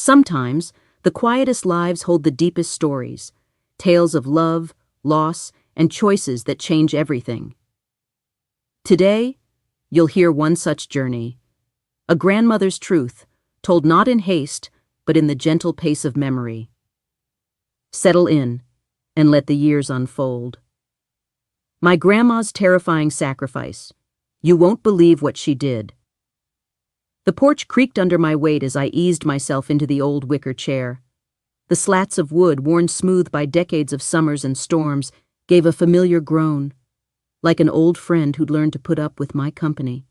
Sometimes, the quietest lives hold the deepest stories, tales of love, loss, and choices that change everything. Today, you'll hear one such journey, a grandmother's truth, told not in haste, but in the gentle pace of memory. Settle in, and let the years unfold. My grandma's terrifying sacrifice. You won't believe what she did. The porch creaked under my weight as I eased myself into the old wicker chair. The slats of wood, worn smooth by decades of summers and storms, gave a familiar groan, like an old friend who'd learned to put up with my company.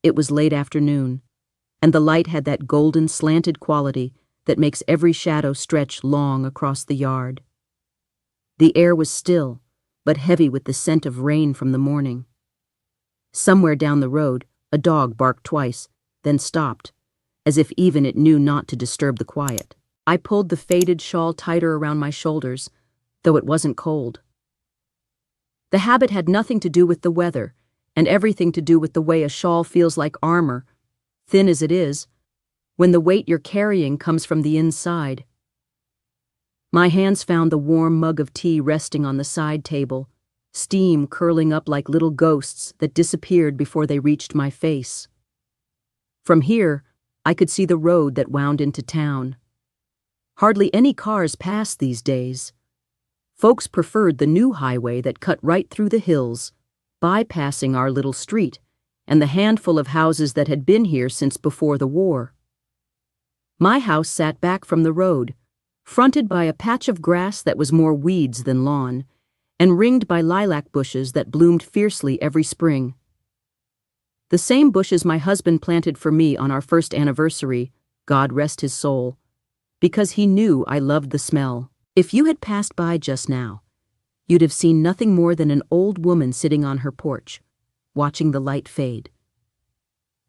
It was late afternoon, and the light had that golden, slanted quality that makes every shadow stretch long across the yard. The air was still, but heavy with the scent of rain from the morning. Somewhere down the road, a dog barked twice, then stopped, as if even it knew not to disturb the quiet. I pulled the faded shawl tighter around my shoulders, though it wasn't cold. The habit had nothing to do with the weather, and everything to do with the way a shawl feels like armor, thin as it is, when the weight you're carrying comes from the inside. My hands found the warm mug of tea resting on the side table, steam curling up like little ghosts that disappeared before they reached my face. From here, I could see the road that wound into town. Hardly any cars passed these days. Folks preferred the new highway that cut right through the hills, bypassing our little street and the handful of houses that had been here since before the war. My house sat back from the road, fronted by a patch of grass that was more weeds than lawn, and ringed by lilac bushes that bloomed fiercely every spring. The same bushes my husband planted for me on our first anniversary, God rest his soul, because he knew I loved the smell. If you had passed by just now, you'd have seen nothing more than an old woman sitting on her porch, watching the light fade.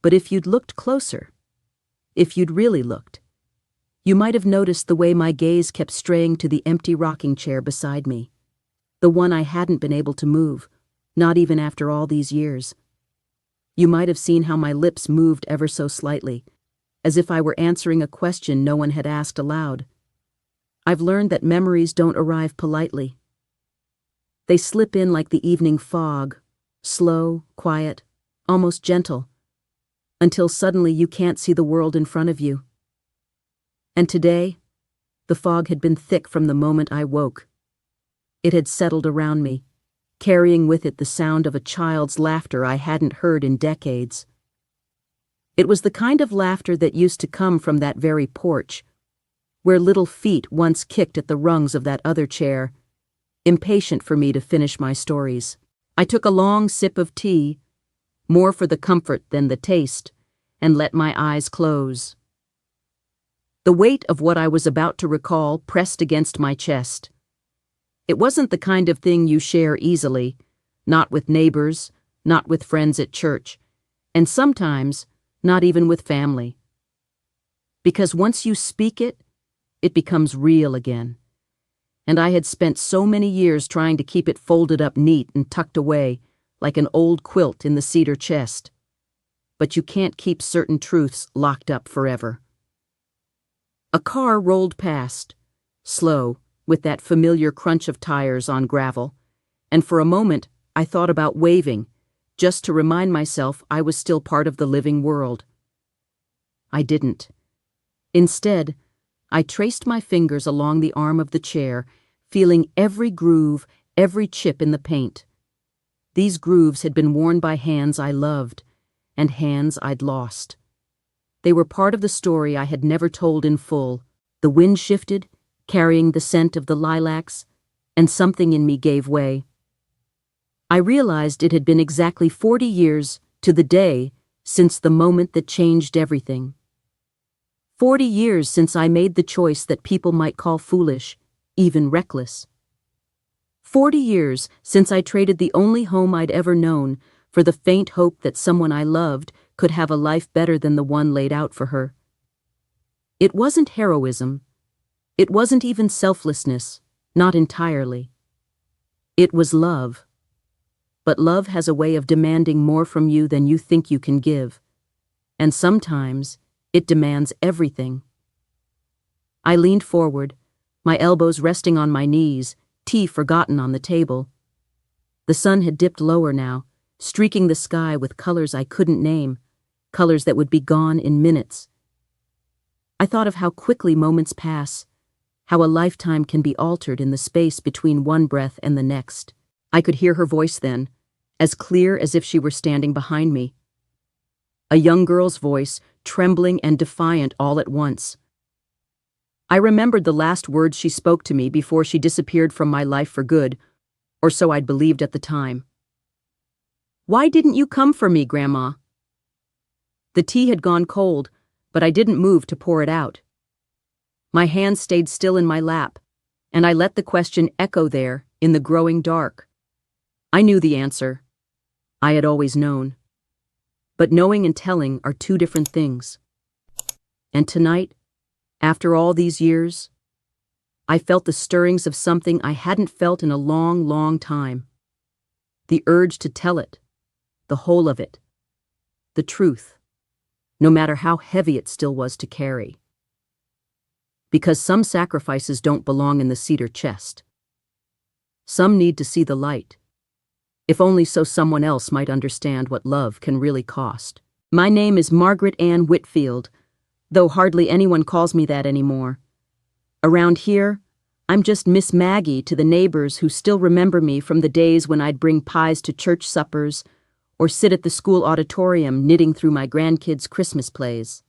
But if you'd looked closer, if you'd really looked, you might have noticed the way my gaze kept straying to the empty rocking chair beside me, the one I hadn't been able to move, not even after all these years. You might have seen how my lips moved ever so slightly, as if I were answering a question no one had asked aloud. I've learned that memories don't arrive politely. They slip in like the evening fog, slow, quiet, almost gentle, until suddenly you can't see the world in front of you. And today, the fog had been thick from the moment I woke. It had settled around me, carrying with it the sound of a child's laughter I hadn't heard in decades. It was the kind of laughter that used to come from that very porch, where little feet once kicked at the rungs of that other chair, impatient for me to finish my stories. I took a long sip of tea, more for the comfort than the taste, and let my eyes close. The weight of what I was about to recall pressed against my chest. It wasn't the kind of thing you share easily, not with neighbors, not with friends at church, and sometimes not even with family. Because once you speak it, it becomes real again. And I had spent so many years trying to keep it folded up neat and tucked away, like an old quilt in the cedar chest. But you can't keep certain truths locked up forever. A car rolled past, slow, with that familiar crunch of tires on gravel, and for a moment I thought about waving, just to remind myself I was still part of the living world. I didn't. Instead, I traced my fingers along the arm of the chair, feeling every groove, every chip in the paint. These grooves had been worn by hands I loved, and hands I'd lost. They were part of the story I had never told in full. The wind shifted, carrying the scent of the lilacs, and something in me gave way. I realized it had been exactly 40 years to the day since the moment that changed everything. 40 years since I made the choice that people might call foolish, even reckless. 40 years since I traded the only home I'd ever known for the faint hope that someone I loved could have a life better than the one laid out for her. It wasn't heroism. It wasn't even selflessness, not entirely. It was love. But love has a way of demanding more from you than you think you can give. And sometimes it demands everything. I leaned forward, my elbows resting on my knees, tea forgotten on the table. The sun had dipped lower now, streaking the sky with colors I couldn't name, colors that would be gone in minutes. I thought of how quickly moments pass, how a lifetime can be altered in the space between one breath and the next. I could hear her voice then, as clear as if she were standing behind me. A young girl's voice, trembling and defiant all at once. I remembered the last words she spoke to me before she disappeared from my life for good, or so I'd believed at the time. "Why didn't you come for me, Grandma?" The tea had gone cold, but I didn't move to pour it out. My hands stayed still in my lap, and I let the question echo there in the growing dark. I knew the answer. I had always known. But knowing and telling are two different things. And tonight, after all these years, I felt the stirrings of something I hadn't felt in a long, long time. The urge to tell it, the whole of it, the truth, no matter how heavy it still was to carry. Because some sacrifices don't belong in the cedar chest. Some need to see the light, if only so someone else might understand what love can really cost. My name is Margaret Ann Whitfield, though hardly anyone calls me that anymore. Around here, I'm just Miss Maggie to the neighbors who still remember me from the days when I'd bring pies to church suppers or sit at the school auditorium knitting through my grandkids' Christmas plays.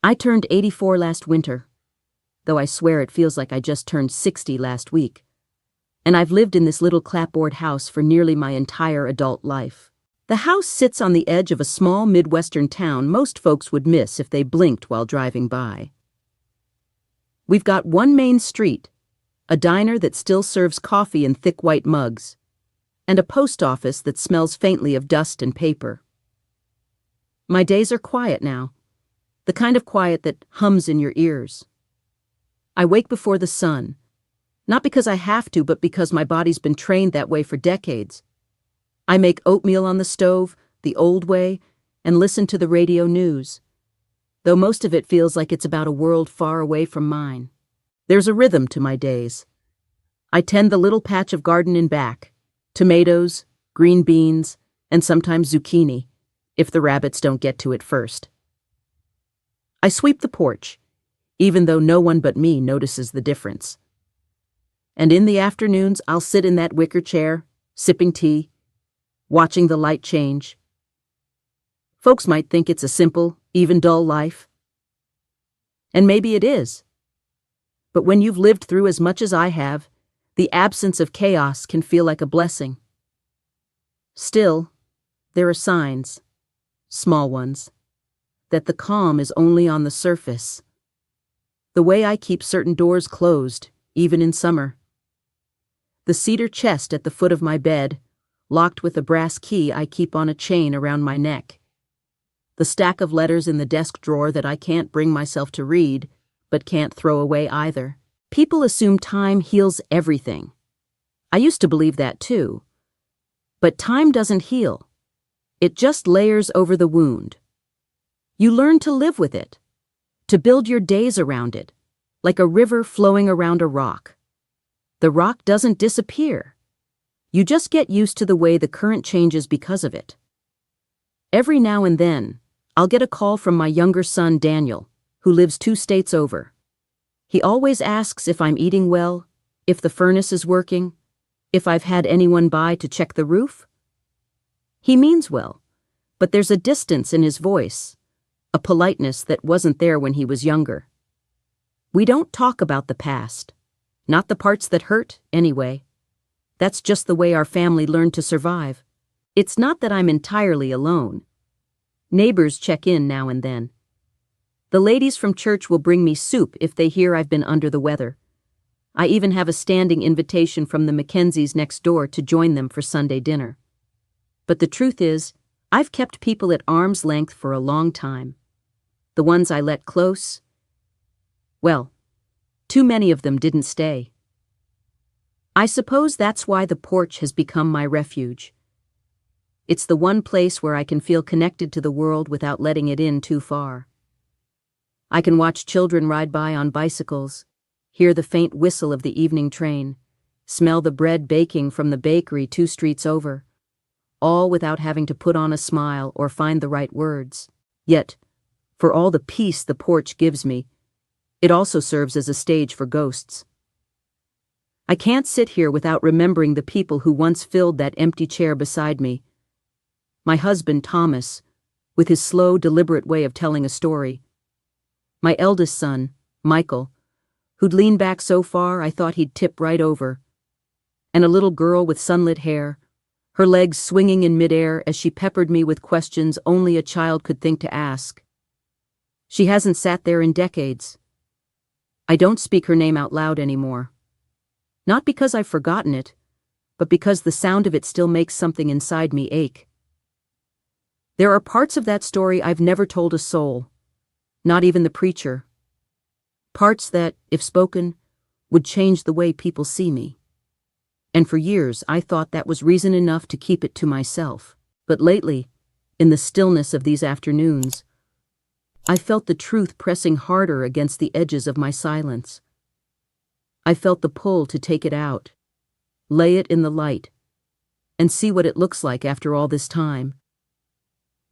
I turned 84 last winter, though I swear it feels like I just turned 60 last week. And I've lived in this little clapboard house for nearly my entire adult life. The house sits on the edge of a small Midwestern town most folks would miss if they blinked while driving by. We've got one main street, a diner that still serves coffee in thick white mugs, and a post office that smells faintly of dust and paper. My days are quiet now, the kind of quiet that hums in your ears. I wake before the sun, not because I have to, but because my body's been trained that way for decades. I make oatmeal on the stove, the old way, and listen to the radio news, though most of it feels like it's about a world far away from mine. There's a rhythm to my days. I tend the little patch of garden in back, tomatoes, green beans, and sometimes zucchini, if the rabbits don't get to it first. I sweep the porch, even though no one but me notices the difference. And in the afternoons, I'll sit in that wicker chair, sipping tea, watching the light change. Folks might think it's a simple, even dull life. And maybe it is. But when you've lived through as much as I have, the absence of chaos can feel like a blessing. Still, there are signs, small ones, that the calm is only on the surface. The way I keep certain doors closed, even in summer. The cedar chest at the foot of my bed, locked with a brass key I keep on a chain around my neck. The stack of letters in the desk drawer that I can't bring myself to read, but can't throw away either. People assume time heals everything. I used to believe that too. But time doesn't heal. It just layers over the wound. You learn to live with it, to build your days around it, like a river flowing around a rock. The rock doesn't disappear. You just get used to the way the current changes because of it. Every now and then, I'll get a call from my younger son, Daniel, who lives 2 states over. He always asks if I'm eating well, if the furnace is working, if I've had anyone by to check the roof. He means well, but there's a distance in his voice, a politeness that wasn't there when he was younger. We don't talk about the past. Not the parts that hurt, anyway. That's just the way our family learned to survive. It's not that I'm entirely alone. Neighbors check in now and then. The ladies from church will bring me soup if they hear I've been under the weather. I even have a standing invitation from the Mackenzies next door to join them for Sunday dinner. But the truth is, I've kept people at arm's length for a long time. The ones I let close, well, too many of them didn't stay. I suppose that's why the porch has become my refuge. It's the one place where I can feel connected to the world without letting it in too far. I can watch children ride by on bicycles, hear the faint whistle of the evening train, smell the bread baking from the bakery 2 streets over, all without having to put on a smile or find the right words. Yet, for all the peace the porch gives me, it also serves as a stage for ghosts. I can't sit here without remembering the people who once filled that empty chair beside me. My husband, Thomas, with his slow, deliberate way of telling a story. My eldest son, Michael, who'd lean back so far I thought he'd tip right over. And a little girl with sunlit hair, her legs swinging in midair as she peppered me with questions only a child could think to ask. She hasn't sat there in decades. I don't speak her name out loud anymore. Not because I've forgotten it, but because the sound of it still makes something inside me ache. There are parts of that story I've never told a soul, not even the preacher. Parts that, if spoken, would change the way people see me. And for years I thought that was reason enough to keep it to myself. But lately, in the stillness of these afternoons, I felt the truth pressing harder against the edges of my silence. I felt the pull to take it out, lay it in the light, and see what it looks like after all this time.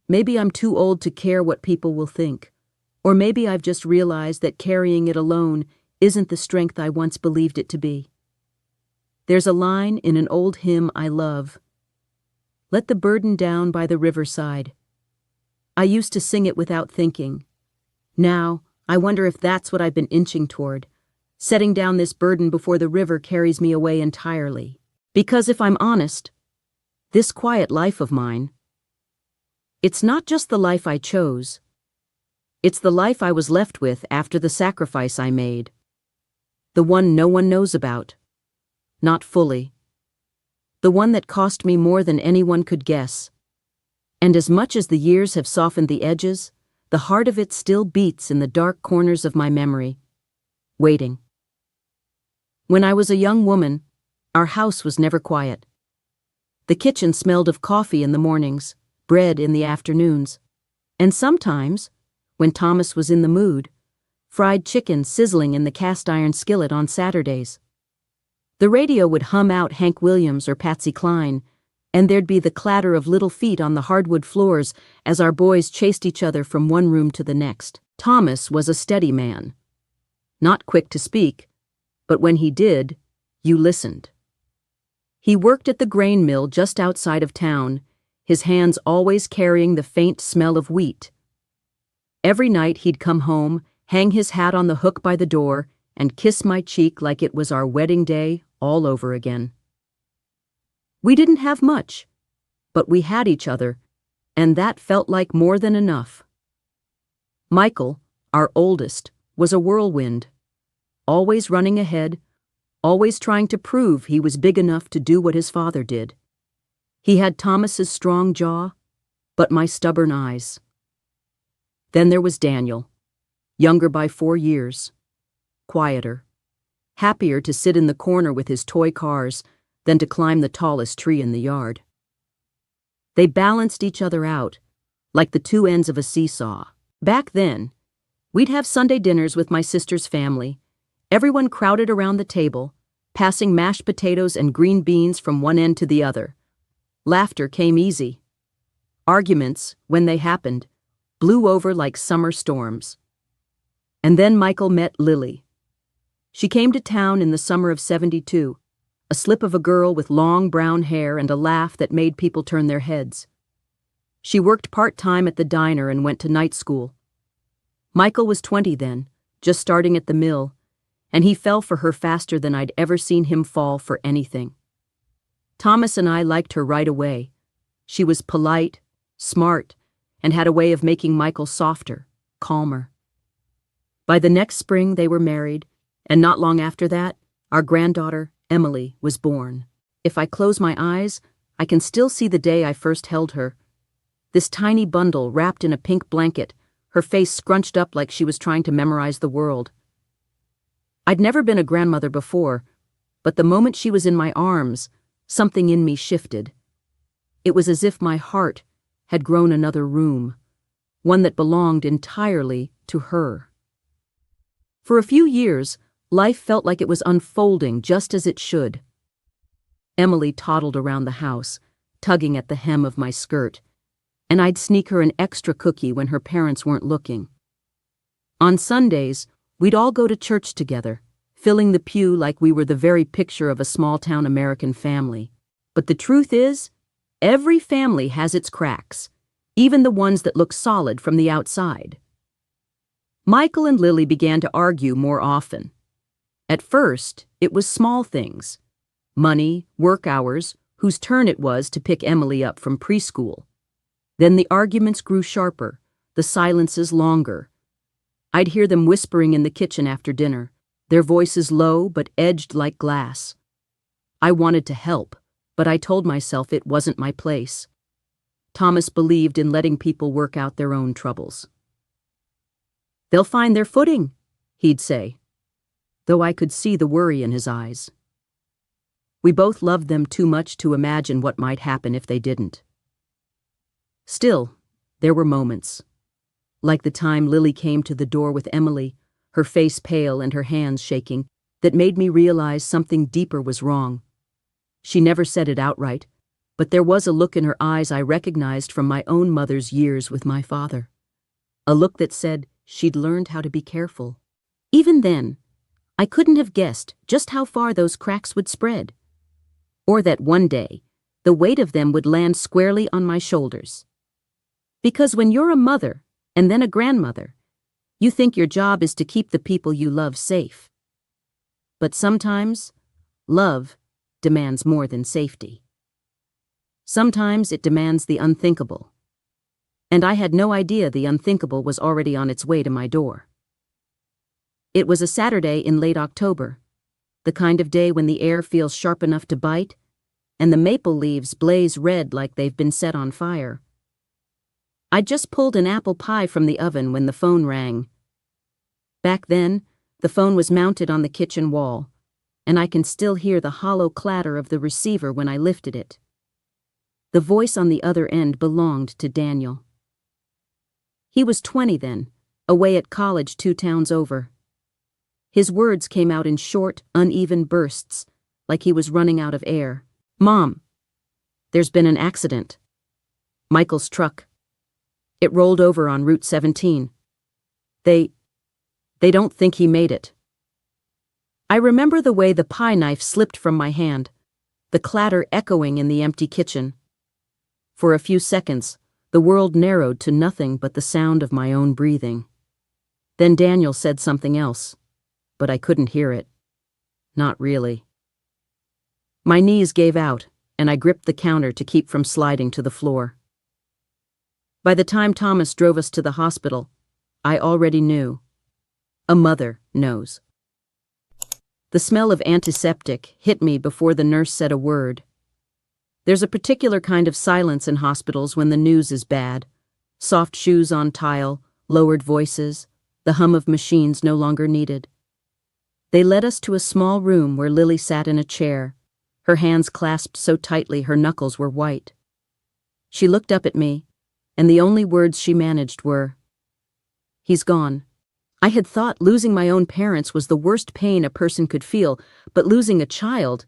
Maybe I'm too old to care what people will think, or maybe I've just realized that carrying it alone isn't the strength I once believed it to be. There's a line in an old hymn I love. Let the burden down by the riverside. I used to sing it without thinking. Now, I wonder if that's what I've been inching toward, setting down this burden before the river carries me away entirely. Because if I'm honest, this quiet life of mine, it's not just the life I chose. It's the life I was left with after the sacrifice I made. The one no one knows about. Not fully. The one that cost me more than anyone could guess. And as much as the years have softened the edges, the heart of it still beats in the dark corners of my memory, waiting. When I was a young woman, our house was never quiet. The kitchen smelled of coffee in the mornings, bread in the afternoons, and sometimes, when Thomas was in the mood, fried chicken sizzling in the cast-iron skillet on Saturdays. The radio would hum out Hank Williams or Patsy Cline, and there'd be the clatter of little feet on the hardwood floors as our boys chased each other from one room to the next. Thomas was a steady man. Not quick to speak, but when he did, you listened. He worked at the grain mill just outside of town, his hands always carrying the faint smell of wheat. Every night he'd come home, hang his hat on the hook by the door, and kiss my cheek like it was our wedding day all over again. We didn't have much, but we had each other, and that felt like more than enough. Michael, our oldest, was a whirlwind, always running ahead, always trying to prove he was big enough to do what his father did. He had Thomas's strong jaw, but my stubborn eyes. Then there was Daniel, younger by 4 years, quieter, happier to sit in the corner with his toy cars than to climb the tallest tree in the yard. They balanced each other out, like the 2 ends of a seesaw. Back then, we'd have Sunday dinners with my sister's family, everyone crowded around the table, passing mashed potatoes and green beans from one end to the other. Laughter came easy. Arguments, when they happened, blew over like summer storms. And then Michael met Lily. She came to town in the summer of '72, a slip of a girl with long brown hair and a laugh that made people turn their heads. She worked part-time at the diner and went to night school. Michael was 20 then, just starting at the mill, and he fell for her faster than I'd ever seen him fall for anything. Thomas and I liked her right away. She was polite, smart, and had a way of making Michael softer, calmer. By the next spring they were married, and not long after that, our granddaughter, Emily, was born. If I close my eyes, I can still see the day I first held her. This tiny bundle wrapped in a pink blanket, her face scrunched up like she was trying to memorize the world. I'd never been a grandmother before, but the moment she was in my arms, something in me shifted. It was as if my heart had grown another room, one that belonged entirely to her. For a few years, life felt like it was unfolding just as it should. Emily toddled around the house, tugging at the hem of my skirt, and I'd sneak her an extra cookie when her parents weren't looking. On Sundays, we'd all go to church together, filling the pew like we were the very picture of a small-town American family. But the truth is, every family has its cracks, even the ones that look solid from the outside. Michael and Lily began to argue more often. At first, it was small things: money, work hours, whose turn it was to pick Emily up from preschool. Then the arguments grew sharper, the silences longer. I'd hear them whispering in the kitchen after dinner, their voices low but edged like glass. I wanted to help, but I told myself it wasn't my place. Thomas believed in letting people work out their own troubles. "They'll find their footing," he'd say, though I could see the worry in his eyes. We both loved them too much to imagine what might happen if they didn't. Still, there were moments, like the time Lily came to the door with Emily, her face pale and her hands shaking, that made me realize something deeper was wrong. She never said it outright, but there was a look in her eyes I recognized from my own mother's years with my father. A look that said she'd learned how to be careful. Even then, I couldn't have guessed just how far those cracks would spread, or that one day the weight of them would land squarely on my shoulders. Because when you're a mother and then a grandmother, you think your job is to keep the people you love safe. But sometimes, love demands more than safety. Sometimes it demands the unthinkable. And I had no idea the unthinkable was already on its way to my door. It was a Saturday in late October, the kind of day when the air feels sharp enough to bite, and the maple leaves blaze red like they've been set on fire. I'd just pulled an apple pie from the oven when the phone rang. Back then, the phone was mounted on the kitchen wall, and I can still hear the hollow clatter of the receiver when I lifted it. The voice on the other end belonged to Daniel. He was 20 then, away at college 2 towns over. His words came out in short, uneven bursts, like he was running out of air. "Mom, there's been an accident. Michael's truck. It rolled over on Route 17. They don't think he made it." I remember the way the pie knife slipped from my hand, the clatter echoing in the empty kitchen. For a few seconds, the world narrowed to nothing but the sound of my own breathing. Then Daniel said something else, but I couldn't hear it. Not really. My knees gave out, and I gripped the counter to keep from sliding to the floor. By the time Thomas drove us to the hospital, I already knew. A mother knows. The smell of antiseptic hit me before the nurse said a word. There's a particular kind of silence in hospitals when the news is bad. Soft shoes on tile, lowered voices, the hum of machines no longer needed. They led us to a small room where Lily sat in a chair, her hands clasped so tightly her knuckles were white. She looked up at me, and the only words she managed were, "He's gone." I had thought losing my own parents was the worst pain a person could feel, but losing a child,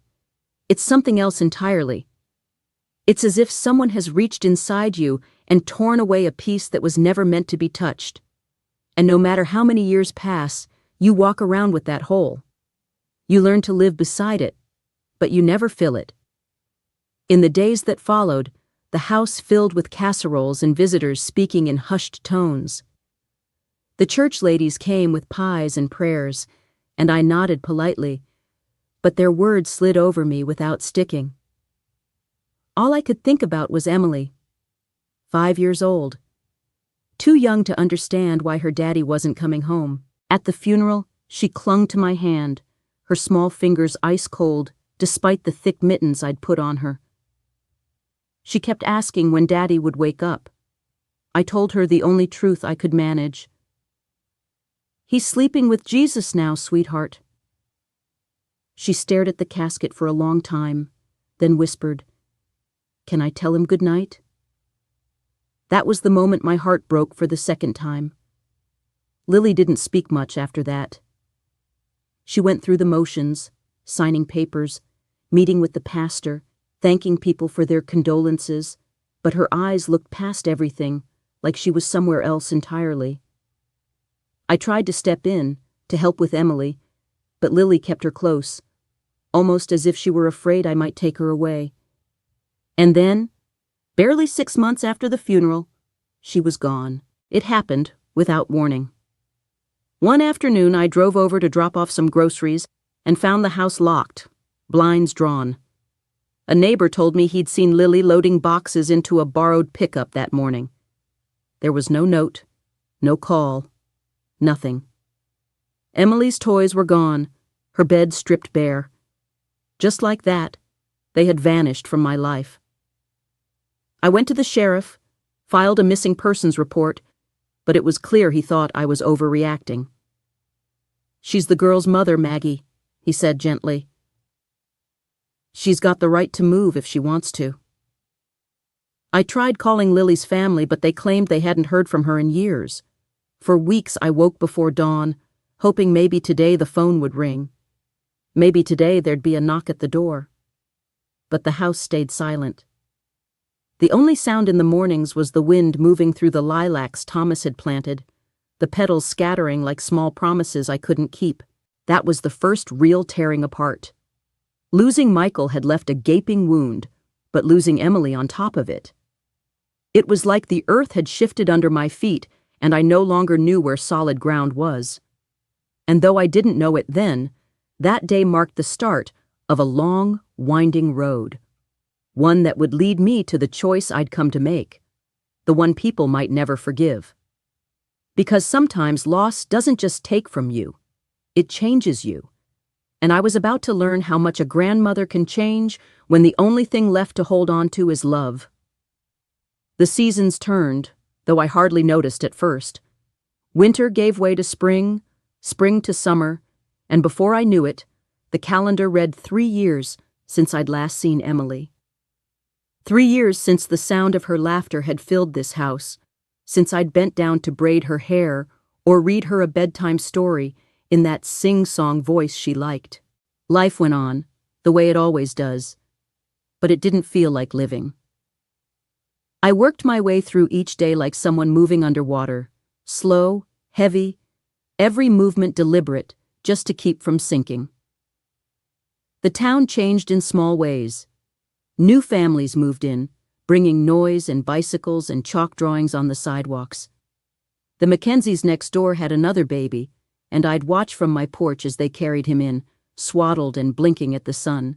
it's something else entirely. It's as if someone has reached inside you and torn away a piece that was never meant to be touched. And no matter how many years pass, you walk around with that hole. You learn to live beside it, but you never fill it. In the days that followed, the house filled with casseroles and visitors speaking in hushed tones. The church ladies came with pies and prayers, and I nodded politely, but their words slid over me without sticking. All I could think about was Emily, 5 years old, too young to understand why her daddy wasn't coming home. At the funeral, she clung to my hand, her small fingers ice cold, despite the thick mittens I'd put on her. She kept asking when Daddy would wake up. I told her the only truth I could manage. "He's sleeping with Jesus now, sweetheart." She stared at the casket for a long time, then whispered, "Can I tell him good night?" That was the moment my heart broke for the second time. Lily didn't speak much after that. She went through the motions, signing papers, meeting with the pastor, thanking people for their condolences, but her eyes looked past everything, like she was somewhere else entirely. I tried to step in, to help with Emily, but Lily kept her close, almost as if she were afraid I might take her away. And then, barely 6 months after the funeral, she was gone. It happened without warning. One afternoon, I drove over to drop off some groceries and found the house locked, blinds drawn. A neighbor told me he'd seen Lily loading boxes into a borrowed pickup that morning. There was no note, no call, nothing. Emily's toys were gone, her bed stripped bare. Just like that, they had vanished from my life. I went to the sheriff, filed a missing persons report, but it was clear he thought I was overreacting. "She's the girl's mother, Maggie," he said gently. "She's got the right to move if she wants to." I tried calling Lily's family, but they claimed they hadn't heard from her in years. For weeks I woke before dawn, hoping maybe today the phone would ring. Maybe today there'd be a knock at the door. But the house stayed silent. The only sound in the mornings was the wind moving through the lilacs Thomas had planted, the petals scattering like small promises I couldn't keep. That was the first real tearing apart. Losing Michael had left a gaping wound, but losing Emily on top of it. It was like the earth had shifted under my feet, and I no longer knew where solid ground was. And though I didn't know it then, that day marked the start of a long, winding road. One that would lead me to the choice I'd come to make, the one people might never forgive. Because sometimes loss doesn't just take from you, it changes you. And I was about to learn how much a grandmother can change when the only thing left to hold on to is love. The seasons turned, though I hardly noticed at first. Winter gave way to spring, spring to summer, and before I knew it, the calendar read 3 years since I'd last seen Emily. 3 years since the sound of her laughter had filled this house, since I'd bent down to braid her hair or read her a bedtime story in that sing-song voice she liked. Life went on, the way it always does, but it didn't feel like living. I worked my way through each day like someone moving underwater, slow, heavy, every movement deliberate, just to keep from sinking. The town changed in small ways. New families moved in, bringing noise and bicycles and chalk drawings on the sidewalks. The Mackenzies next door had another baby, and I'd watch from my porch as they carried him in, swaddled and blinking at the sun.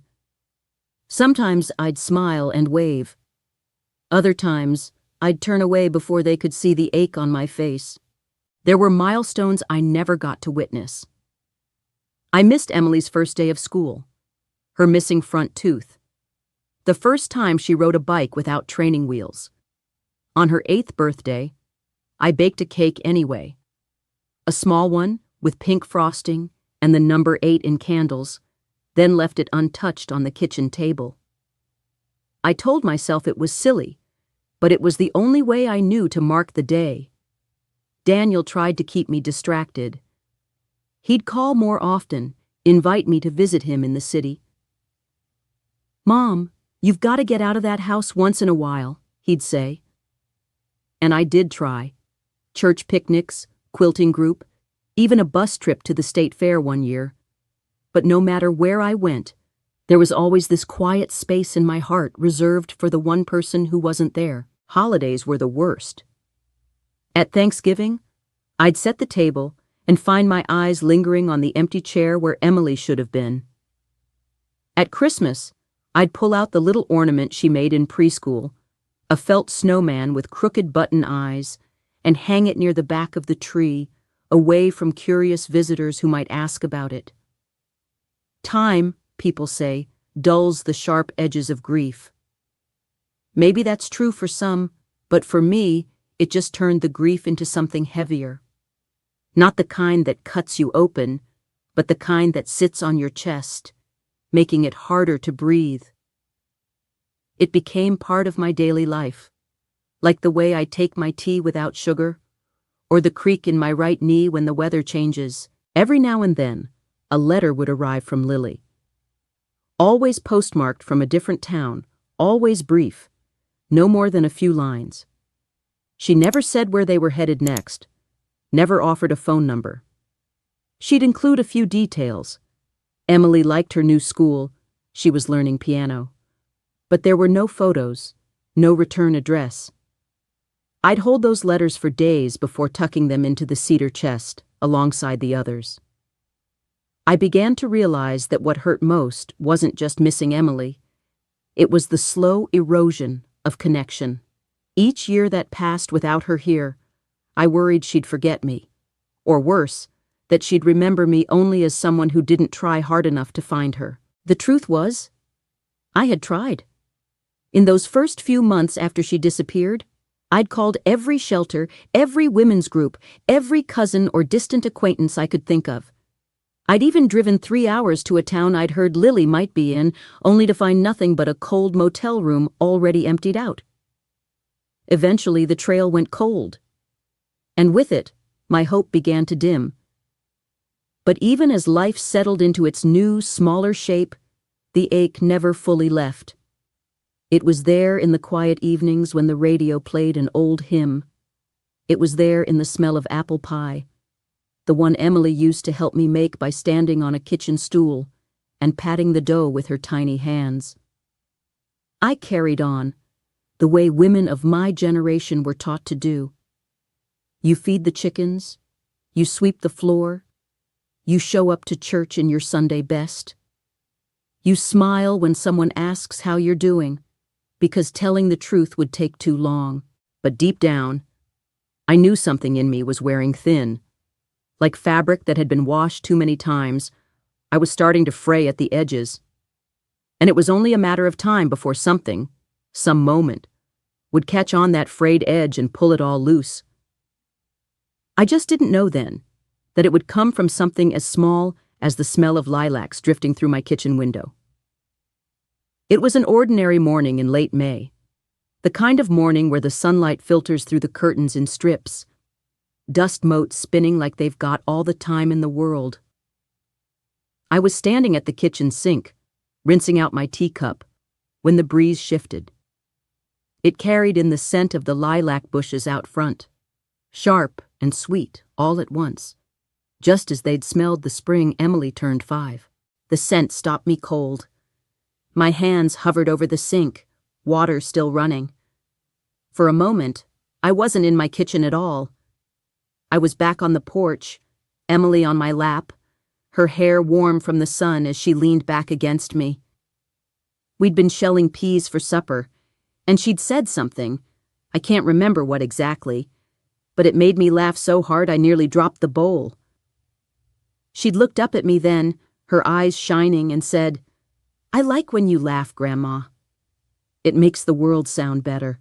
Sometimes I'd smile and wave. Other times, I'd turn away before they could see the ache on my face. There were milestones I never got to witness. I missed Emily's first day of school, her missing front tooth, the first time she rode a bike without training wheels. On her 8th birthday, I baked a cake anyway. A small one with pink frosting and the number 8 in candles, then left it untouched on the kitchen table. I told myself it was silly, but it was the only way I knew to mark the day. Daniel tried to keep me distracted. He'd call more often, invite me to visit him in the city. "Mom, you've got to get out of that house once in a while," he'd say. And I did try. Church picnics, quilting group, even a bus trip to the state fair one year. But no matter where I went, there was always this quiet space in my heart reserved for the one person who wasn't there. Holidays were the worst. At Thanksgiving, I'd set the table and find my eyes lingering on the empty chair where Emily should have been. At Christmas, I'd pull out the little ornament she made in preschool, a felt snowman with crooked button eyes, and hang it near the back of the tree, away from curious visitors who might ask about it. Time, people say, dulls the sharp edges of grief. Maybe that's true for some, but for me, it just turned the grief into something heavier. Not the kind that cuts you open, but the kind that sits on your chest, making it harder to breathe. It became part of my daily life, like the way I take my tea without sugar, or the creak in my right knee when the weather changes. Every now and then, a letter would arrive from Lily. Always postmarked from a different town, always brief, no more than a few lines. She never said where they were headed next, never offered a phone number. She'd include a few details. Emily liked her new school, she was learning piano. But there were no photos, no return address. I'd hold those letters for days before tucking them into the cedar chest, alongside the others. I began to realize that what hurt most wasn't just missing Emily. It was the slow erosion of connection. Each year that passed without her here, I worried she'd forget me. Or worse, that she'd remember me only as someone who didn't try hard enough to find her. The truth was, I had tried. In those first few months after she disappeared, I'd called every shelter, every women's group, every cousin or distant acquaintance I could think of. I'd even driven 3 hours to a town I'd heard Lily might be in, only to find nothing but a cold motel room already emptied out. Eventually, the trail went cold. And with it, my hope began to dim. But even as life settled into its new, smaller shape, the ache never fully left. It was there in the quiet evenings when the radio played an old hymn. It was there in the smell of apple pie, the one Emily used to help me make by standing on a kitchen stool and patting the dough with her tiny hands. I carried on, the way women of my generation were taught to do. You feed the chickens, you sweep the floor, you show up to church in your Sunday best. You smile when someone asks how you're doing, because telling the truth would take too long. But deep down, I knew something in me was wearing thin. Like fabric that had been washed too many times, I was starting to fray at the edges. And it was only a matter of time before something, some moment, would catch on that frayed edge and pull it all loose. I just didn't know then that it would come from something as small as the smell of lilacs drifting through my kitchen window. It was an ordinary morning in late May, the kind of morning where the sunlight filters through the curtains in strips, dust motes spinning like they've got all the time in the world. I was standing at the kitchen sink, rinsing out my teacup, when the breeze shifted. It carried in the scent of the lilac bushes out front, sharp and sweet all at once, just as they'd smelled the spring Emily turned 5. The scent stopped me cold. My hands hovered over the sink, water still running. For a moment, I wasn't in my kitchen at all. I was back on the porch, Emily on my lap, her hair warm from the sun as she leaned back against me. We'd been shelling peas for supper, and she'd said something. I can't remember what exactly, but it made me laugh so hard I nearly dropped the bowl. She'd looked up at me then, her eyes shining, and said, "I like when you laugh, Grandma. It makes the world sound better."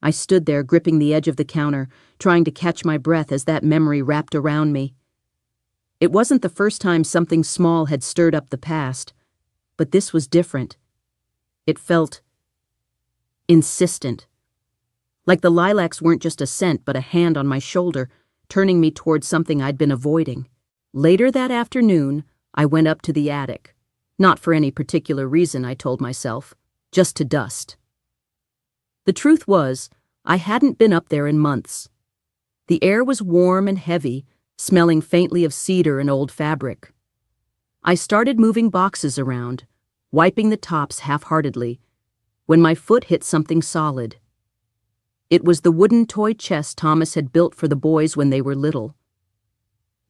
I stood there gripping the edge of the counter, trying to catch my breath as that memory wrapped around me. It wasn't the first time something small had stirred up the past, but this was different. It felt insistent. Like the lilacs weren't just a scent but a hand on my shoulder, turning me towards something I'd been avoiding. Later that afternoon, I went up to the attic. Not for any particular reason, I told myself, just to dust. The truth was, I hadn't been up there in months. The air was warm and heavy, smelling faintly of cedar and old fabric. I started moving boxes around, wiping the tops half-heartedly, when my foot hit something solid. It was the wooden toy chest Thomas had built for the boys when they were little.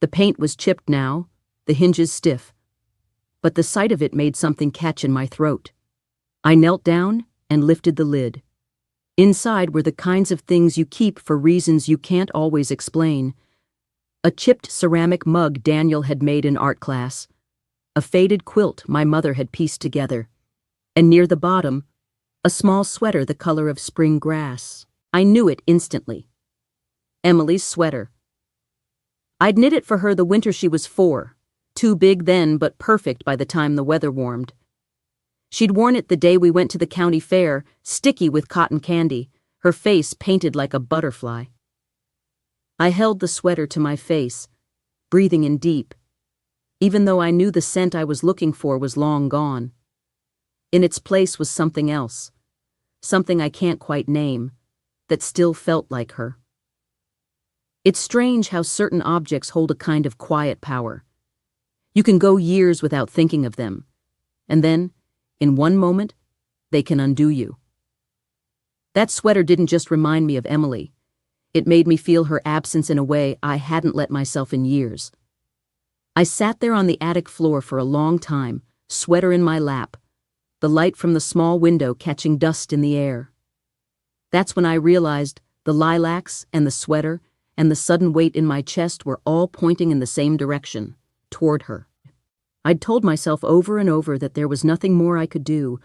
The paint was chipped now, the hinges stiff, but the sight of it made something catch in my throat. I knelt down and lifted the lid. Inside were the kinds of things you keep for reasons you can't always explain. A chipped ceramic mug Daniel had made in art class, a faded quilt my mother had pieced together, and near the bottom, a small sweater the color of spring grass. I knew it instantly. Emily's sweater. I'd knit it for her the winter she was 4, too big then but perfect by the time the weather warmed. She'd worn it the day we went to the county fair, sticky with cotton candy, her face painted like a butterfly. I held the sweater to my face, breathing in deep. even though I knew the scent I was looking for was long gone. In its place was something else, something I can't quite name, that still felt like her. It's strange how certain objects hold a kind of quiet power. You can go years without thinking of them, and then, in one moment, they can undo you. That sweater didn't just remind me of Emily. It made me feel her absence in a way I hadn't let myself in years. I sat there on the attic floor for a long time, sweater in my lap, the light from the small window catching dust in the air. That's when I realized the lilacs and the sweater and the sudden weight in my chest were all pointing in the same direction, toward her. I'd told myself over and over that there was nothing more I could do,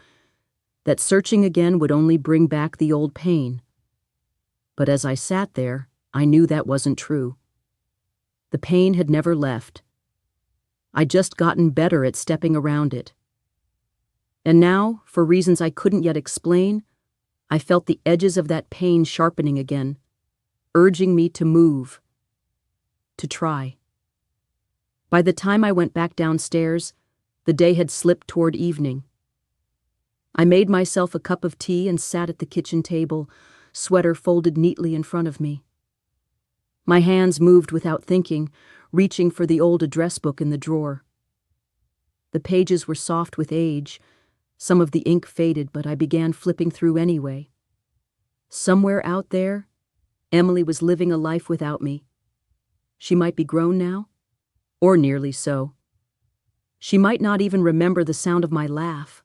that searching again would only bring back the old pain. But as I sat there, I knew that wasn't true. The pain had never left. I'd just gotten better at stepping around it. And now, for reasons I couldn't yet explain, I felt the edges of that pain sharpening again, urging me to move, to try. By the time I went back downstairs, the day had slipped toward evening. I made myself a cup of tea and sat at the kitchen table, sweater folded neatly in front of me. My hands moved without thinking, reaching for the old address book in the drawer. The pages were soft with age. Some of the ink faded, but I began flipping through anyway. Somewhere out there, Emily was living a life without me. She might be grown now, or nearly so. She might not even remember the sound of my laugh.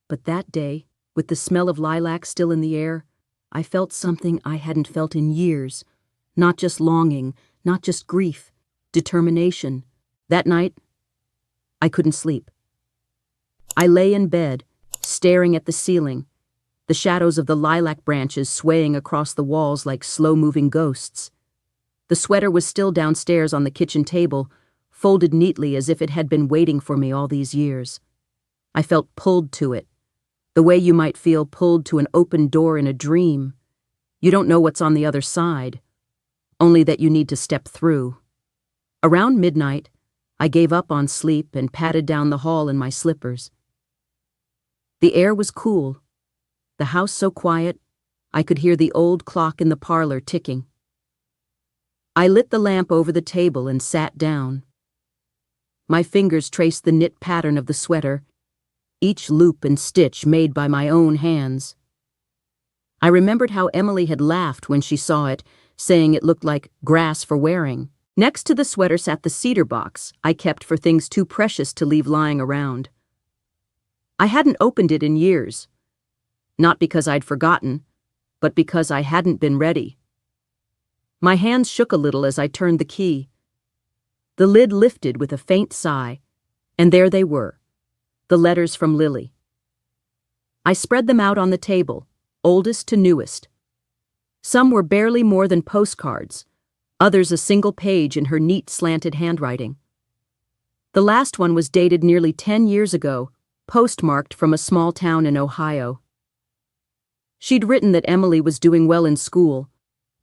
But that day, with the smell of lilac still in the air, I felt something I hadn't felt in years. Not just longing, not just grief, determination. That night, I couldn't sleep. I lay in bed, staring at the ceiling, the shadows of the lilac branches swaying across the walls like slow-moving ghosts. The sweater was still downstairs on the kitchen table, folded neatly as if it had been waiting for me all these years. I felt pulled to it, the way you might feel pulled to an open door in a dream. You don't know what's on the other side, only that you need to step through. Around midnight, I gave up on sleep and padded down the hall in my slippers. The air was cool, the house so quiet, I could hear the old clock in the parlor ticking. I lit the lamp over the table and sat down. My fingers traced the knit pattern of the sweater, each loop and stitch made by my own hands. I remembered how Emily had laughed when she saw it, saying it looked like grass for wearing. Next to the sweater sat the cedar box I kept for things too precious to leave lying around. I hadn't opened it in years, not because I'd forgotten, but because I hadn't been ready. My hands shook a little as I turned the key. The lid lifted with a faint sigh, and there they were, the letters from Lily. I spread them out on the table, oldest to newest. Some were barely more than postcards, others a single page in her neat slanted handwriting. The last one was dated nearly 10 years ago, postmarked from a small town in Ohio. She'd written that Emily was doing well in school,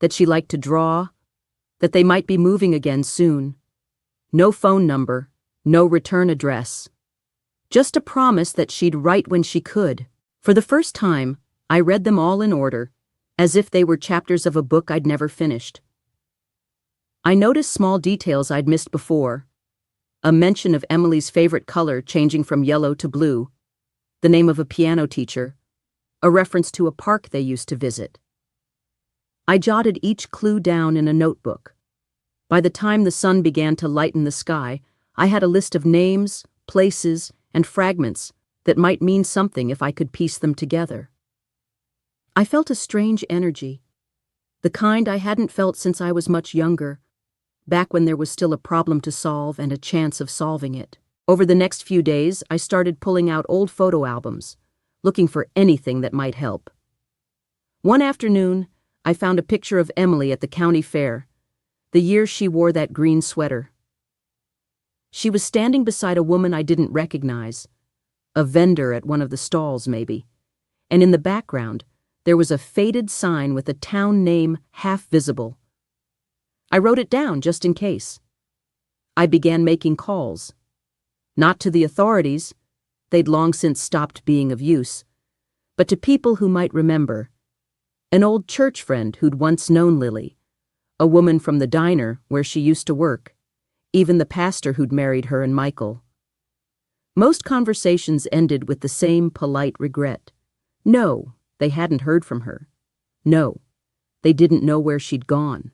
that she liked to draw, that they might be moving again soon. No phone number, no return address. Just a promise that she'd write when she could. For the first time, I read them all in order, as if they were chapters of a book I'd never finished. I noticed small details I'd missed before. A mention of Emily's favorite color changing from yellow to blue, the name of a piano teacher, a reference to a park they used to visit. I jotted each clue down in a notebook. By the time the sun began to lighten the sky, I had a list of names, places, and fragments that might mean something if I could piece them together. I felt a strange energy, the kind I hadn't felt since I was much younger, back when there was still a problem to solve and a chance of solving it. Over the next few days, I started pulling out old photo albums, looking for anything that might help. One afternoon, I found a picture of Emily at the county fair, the year she wore that green sweater. She was standing beside a woman I didn't recognize, a vendor at one of the stalls maybe, and in the background, there was a faded sign with a town name half visible. I wrote it down just in case. I began making calls. Not to the authorities, they'd long since stopped being of use, but to people who might remember. An old church friend who'd once known Lily, a woman from the diner where she used to work, even the pastor who'd married her and Michael. Most conversations ended with the same polite regret. No, they hadn't heard from her. No, they didn't know where she'd gone.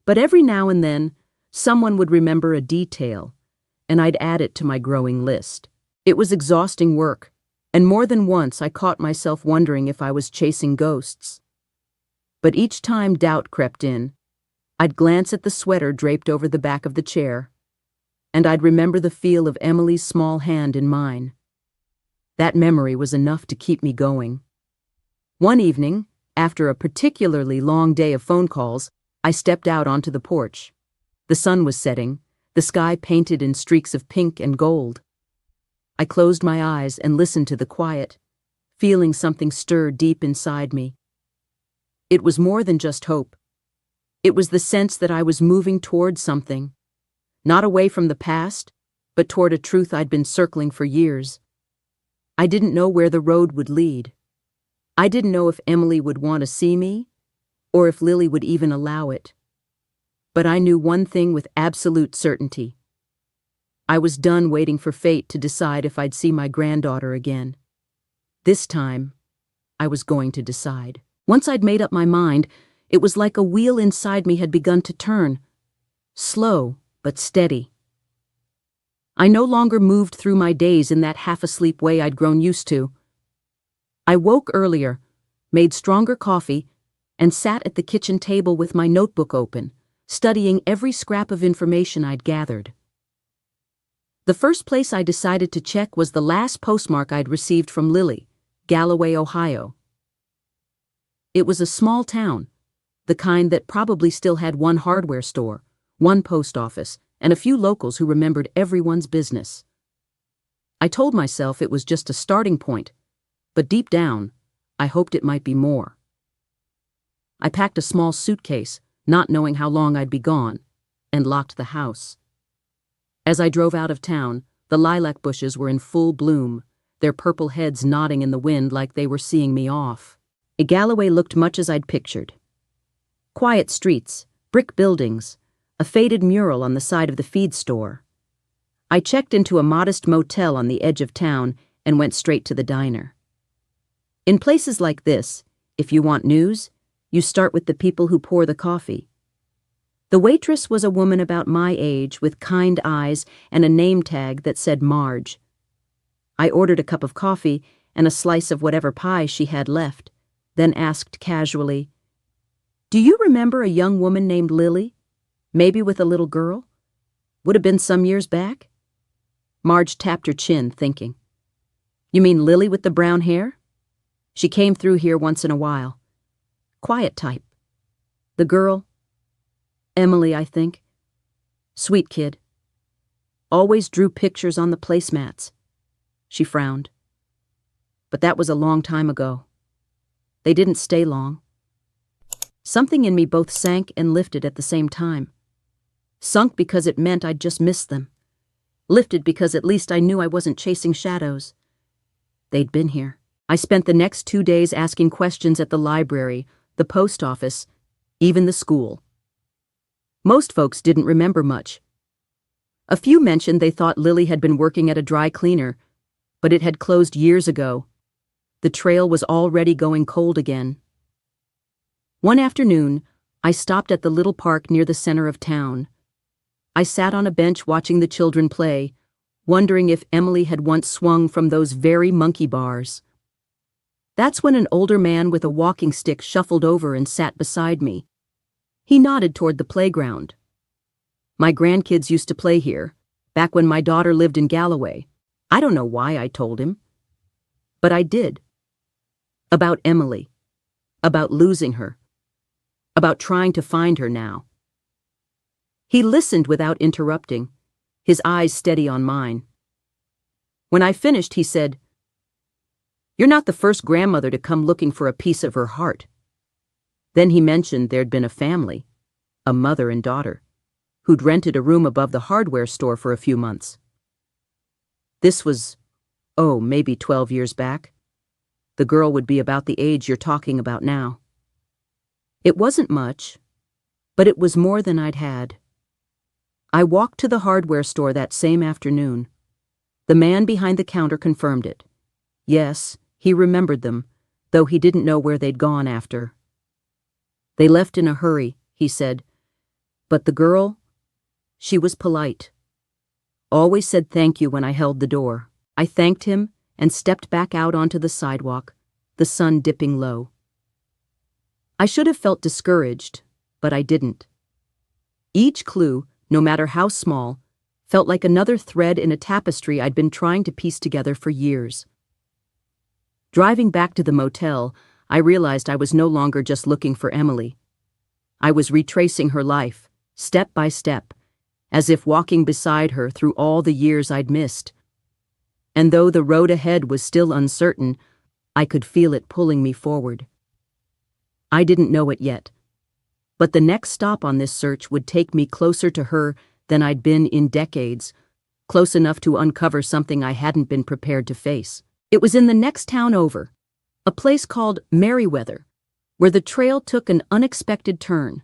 But every now and then, someone would remember a detail, and I'd add it to my growing list. It was exhausting work, and more than once I caught myself wondering if I was chasing ghosts. But each time doubt crept in, I'd glance at the sweater draped over the back of the chair, and I'd remember the feel of Emily's small hand in mine. That memory was enough to keep me going. One evening, after a particularly long day of phone calls, I stepped out onto the porch. The sun was setting, the sky painted in streaks of pink and gold. I closed my eyes and listened to the quiet, feeling something stir deep inside me. It was more than just hope. It was the sense that I was moving toward something, not away from the past, but toward a truth I'd been circling for years. I didn't know where the road would lead. I didn't know if Emily would want to see me, or if Lily would even allow it. But I knew one thing with absolute certainty. I was done waiting for fate to decide if I'd see my granddaughter again. This time, I was going to decide. Once I'd made up my mind, it was like a wheel inside me had begun to turn. Slow, but steady. I no longer moved through my days in that half-asleep way I'd grown used to. I woke earlier, made stronger coffee, and sat at the kitchen table with my notebook open, studying every scrap of information I'd gathered. The first place I decided to check was the last postmark I'd received from Lily, Galloway, Ohio. It was a small town, the kind that probably still had one hardware store, one post office, and a few locals who remembered everyone's business. I told myself it was just a starting point, but deep down, I hoped it might be more. I packed a small suitcase, not knowing how long I'd be gone, and locked the house. As I drove out of town, the lilac bushes were in full bloom, their purple heads nodding in the wind like they were seeing me off. Galloway looked much as I'd pictured. Quiet streets, brick buildings, a faded mural on the side of the feed store. I checked into a modest motel on the edge of town and went straight to the diner. In places like this, if you want news, you start with the people who pour the coffee. The waitress was a woman about my age with kind eyes and a name tag that said Marge. I ordered a cup of coffee and a slice of whatever pie she had left, then asked casually, "Do you remember a young woman named Lily? Maybe with a little girl? Would have been some years back?" Marge tapped her chin, thinking. "You mean Lily with the brown hair? She came through here once in a while. Quiet type. The girl? Emily, I think. Sweet kid. Always drew pictures on the placemats." She frowned. "But that was a long time ago. They didn't stay long." Something in me both sank and lifted at the same time. Sunk because it meant I'd just missed them. Lifted because at least I knew I wasn't chasing shadows. They'd been here. I spent the next 2 days asking questions at the library, the post office, even the school. Most folks didn't remember much. A few mentioned they thought Lily had been working at a dry cleaner, but it had closed years ago. The trail was already going cold again. One afternoon, I stopped at the little park near the center of town. I sat on a bench watching the children play, wondering if Emily had once swung from those very monkey bars. That's when an older man with a walking stick shuffled over and sat beside me. He nodded toward the playground. "My grandkids used to play here, back when my daughter lived in Galloway." I don't know why I told him, but I did. About Emily, about losing her, about trying to find her now. He listened without interrupting, his eyes steady on mine. When I finished, he said, "You're not the first grandmother to come looking for a piece of her heart." Then he mentioned there'd been a family, a mother and daughter. who'd rented a room above the hardware store for a few months. This was, maybe 12 years back. The girl would be about the age you're talking about now. It wasn't much, but it was more than I'd had. I walked to the hardware store that same afternoon. The man behind the counter confirmed it. Yes, he remembered them, though he didn't know where they'd gone after. They left in a hurry, he said. But the girl, she was polite. Always said thank you when I held the door. I thanked him and stepped back out onto the sidewalk, the sun dipping low. I should have felt discouraged, but I didn't. Each clue, no matter how small, felt like another thread in a tapestry I'd been trying to piece together for years. Driving back to the motel, I realized I was no longer just looking for Emily. I was retracing her life, step by step, as if walking beside her through all the years I'd missed. And though the road ahead was still uncertain, I could feel it pulling me forward. I didn't know it yet, but the next stop on this search would take me closer to her than I'd been in decades, close enough to uncover something I hadn't been prepared to face. It was in the next town over, a place called Merriweather, where the trail took an unexpected turn.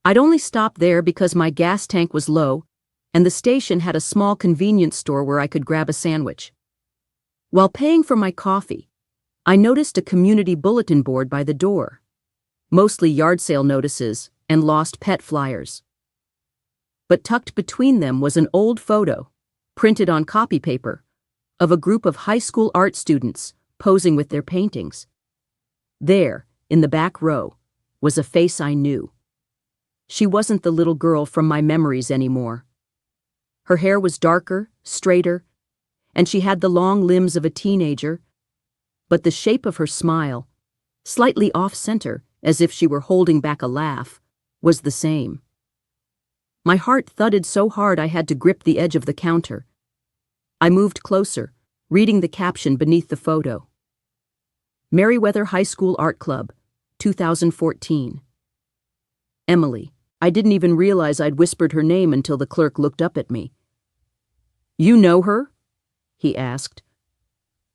I'd only stopped there because my gas tank was low, and the station had a small convenience store where I could grab a sandwich. While paying for my coffee, I noticed a community bulletin board by the door, mostly yard sale notices and lost pet flyers. But tucked between them was an old photo, printed on copy paper, of a group of high school art students posing with their paintings. There, in the back row, was a face I knew. She wasn't the little girl from my memories anymore. Her hair was darker, straighter, and she had the long limbs of a teenager, but the shape of her smile, slightly off-center, as if she were holding back a laugh, was the same. My heart thudded so hard I had to grip the edge of the counter. I moved closer, reading the caption beneath the photo. Merriweather High School Art Club, 2014. Emily. I didn't even realize I'd whispered her name until the clerk looked up at me. "You know her?" he asked.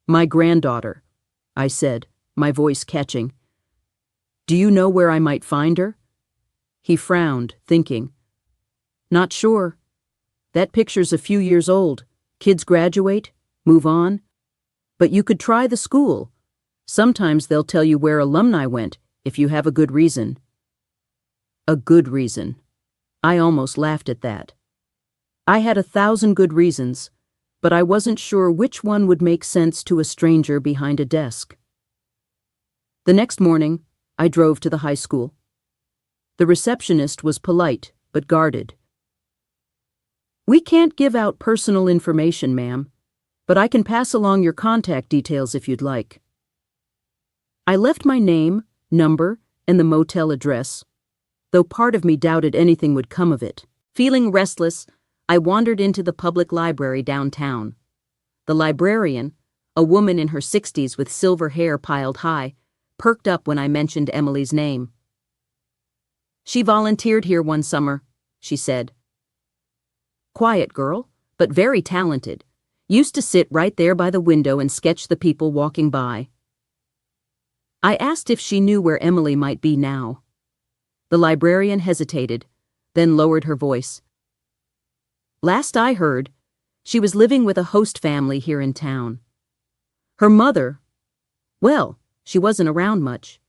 "My granddaughter," I said, my voice catching. "Do you know where I might find her?" He frowned, thinking. "Not sure. That picture's a few years old. Kids graduate, move on. But you could try the school. Sometimes they'll tell you where alumni went, if you have a good reason." A good reason. I almost laughed at that. I had 1,000 good reasons, but I wasn't sure which one would make sense to a stranger behind a desk. The next morning, I drove to the high school. The receptionist was polite, but guarded. "We can't give out personal information, ma'am, but I can pass along your contact details if you'd like." I left my name, number, and the motel address, though part of me doubted anything would come of it. Feeling restless, I wandered into the public library downtown. The librarian, a woman in her 60s with silver hair piled high, perked up when I mentioned Emily's name. "She volunteered here one summer," she said. "Quiet girl, but very talented. Used to sit right there by the window and sketch the people walking by." I asked if she knew where Emily might be now. The librarian hesitated, then lowered her voice. "Last I heard, she was living with a host family here in town. Her mother, well, she wasn't around much.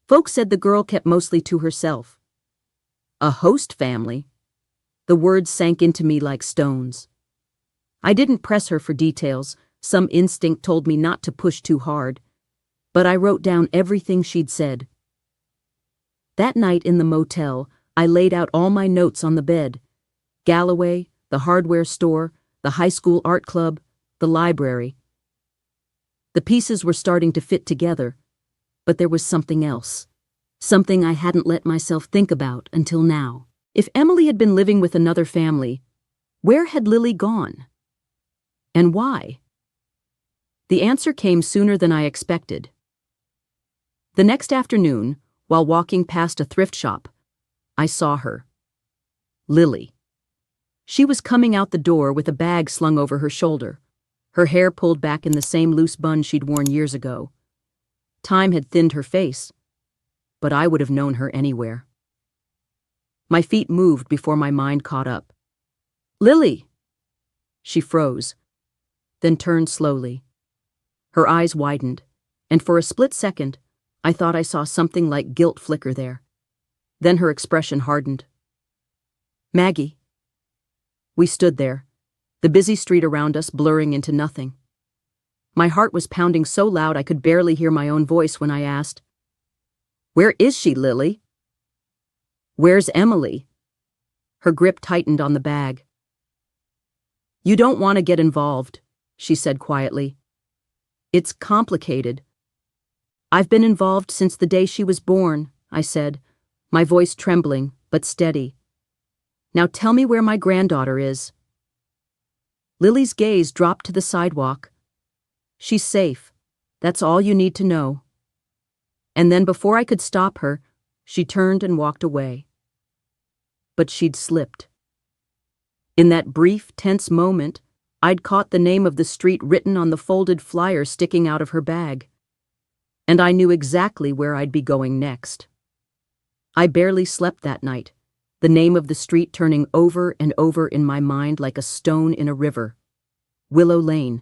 Folks said the girl kept mostly to herself." A host family? The words sank into me like stones. I didn't press her for details. Some instinct told me not to push too hard. But I wrote down everything she'd said. That night in the motel, I laid out all my notes on the bed. Galloway, the hardware store, the high school art club, the library. The pieces were starting to fit together, but there was something else. Something I hadn't let myself think about until now. If Emily had been living with another family, where had Lily gone? And why? The answer came sooner than I expected. The next afternoon, while walking past a thrift shop, I saw her. Lily. She was coming out the door with a bag slung over her shoulder, her hair pulled back in the same loose bun she'd worn years ago. Time had thinned her face, but I would have known her anywhere. My feet moved before my mind caught up. Lily! She froze, then turned slowly. Her eyes widened, and for a split second, I thought I saw something like guilt flicker there. Then her expression hardened. Maggie. We stood there, the busy street around us blurring into nothing. My heart was pounding so loud I could barely hear my own voice when I asked, "Where is she, Lily?" "Where's Emily?" Her grip tightened on the bag. "You don't want to get involved," she said quietly. "It's complicated." "I've been involved since the day she was born," I said, my voice trembling but steady. "Now tell me where my granddaughter is." Lily's gaze dropped to the sidewalk. "She's safe. That's all you need to know." And then before I could stop her, she turned and walked away. But she'd slipped. In that brief, tense moment, I'd caught the name of the street written on the folded flyer sticking out of her bag. And I knew exactly where I'd be going next. I barely slept that night, the name of the street turning over and over in my mind like a stone in a river. Willow Lane.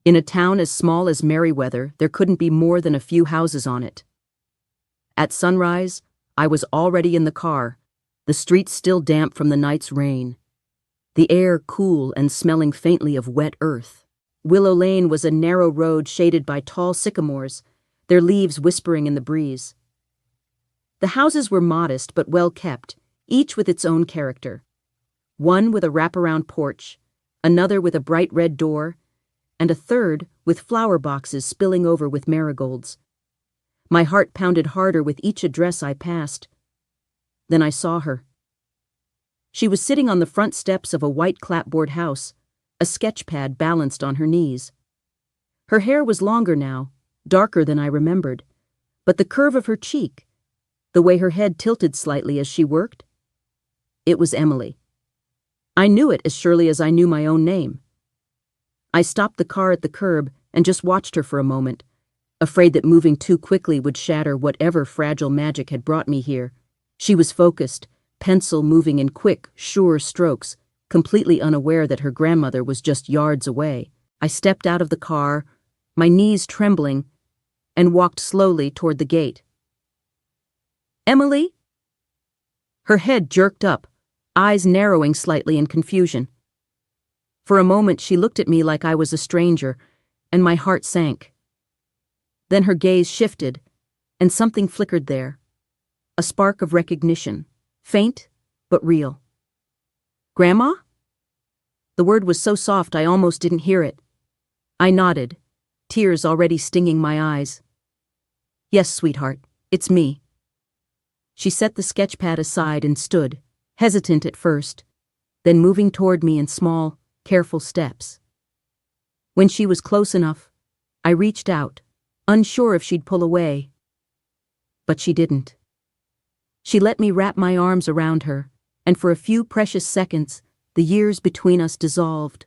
In a town as small as Merriweather, there couldn't be more than a few houses on it. At sunrise, I was already in the car, the streets still damp from the night's rain, the air cool and smelling faintly of wet earth. Willow Lane was a narrow road shaded by tall sycamores, their leaves whispering in the breeze. The houses were modest but well kept, each with its own character. One with a wraparound porch, another with a bright red door, and a third with flower boxes spilling over with marigolds. My heart pounded harder with each address I passed. Then I saw her. She was sitting on the front steps of a white clapboard house, a sketch pad balanced on her knees. Her hair was longer now, darker than I remembered, but the curve of her cheek, the way her head tilted slightly as she worked, it was Emily. I knew it as surely as I knew my own name. I stopped the car at the curb and just watched her for a moment, afraid that moving too quickly would shatter whatever fragile magic had brought me here. She was focused, pencil moving in quick, sure strokes, completely unaware that her grandmother was just yards away. I stepped out of the car, my knees trembling, and walked slowly toward the gate. "Emily?" Her head jerked up, eyes narrowing slightly in confusion. For a moment she looked at me like I was a stranger, and my heart sank. Then her gaze shifted, and something flickered there. A spark of recognition, faint but real. "Grandma?" The word was so soft I almost didn't hear it. I nodded, tears already stinging my eyes. "Yes, sweetheart, it's me." She set the sketch pad aside and stood, hesitant at first, then moving toward me in small, careful steps. When she was close enough, I reached out, unsure if she'd pull away. But she didn't. She let me wrap my arms around her, and for a few precious seconds, the years between us dissolved.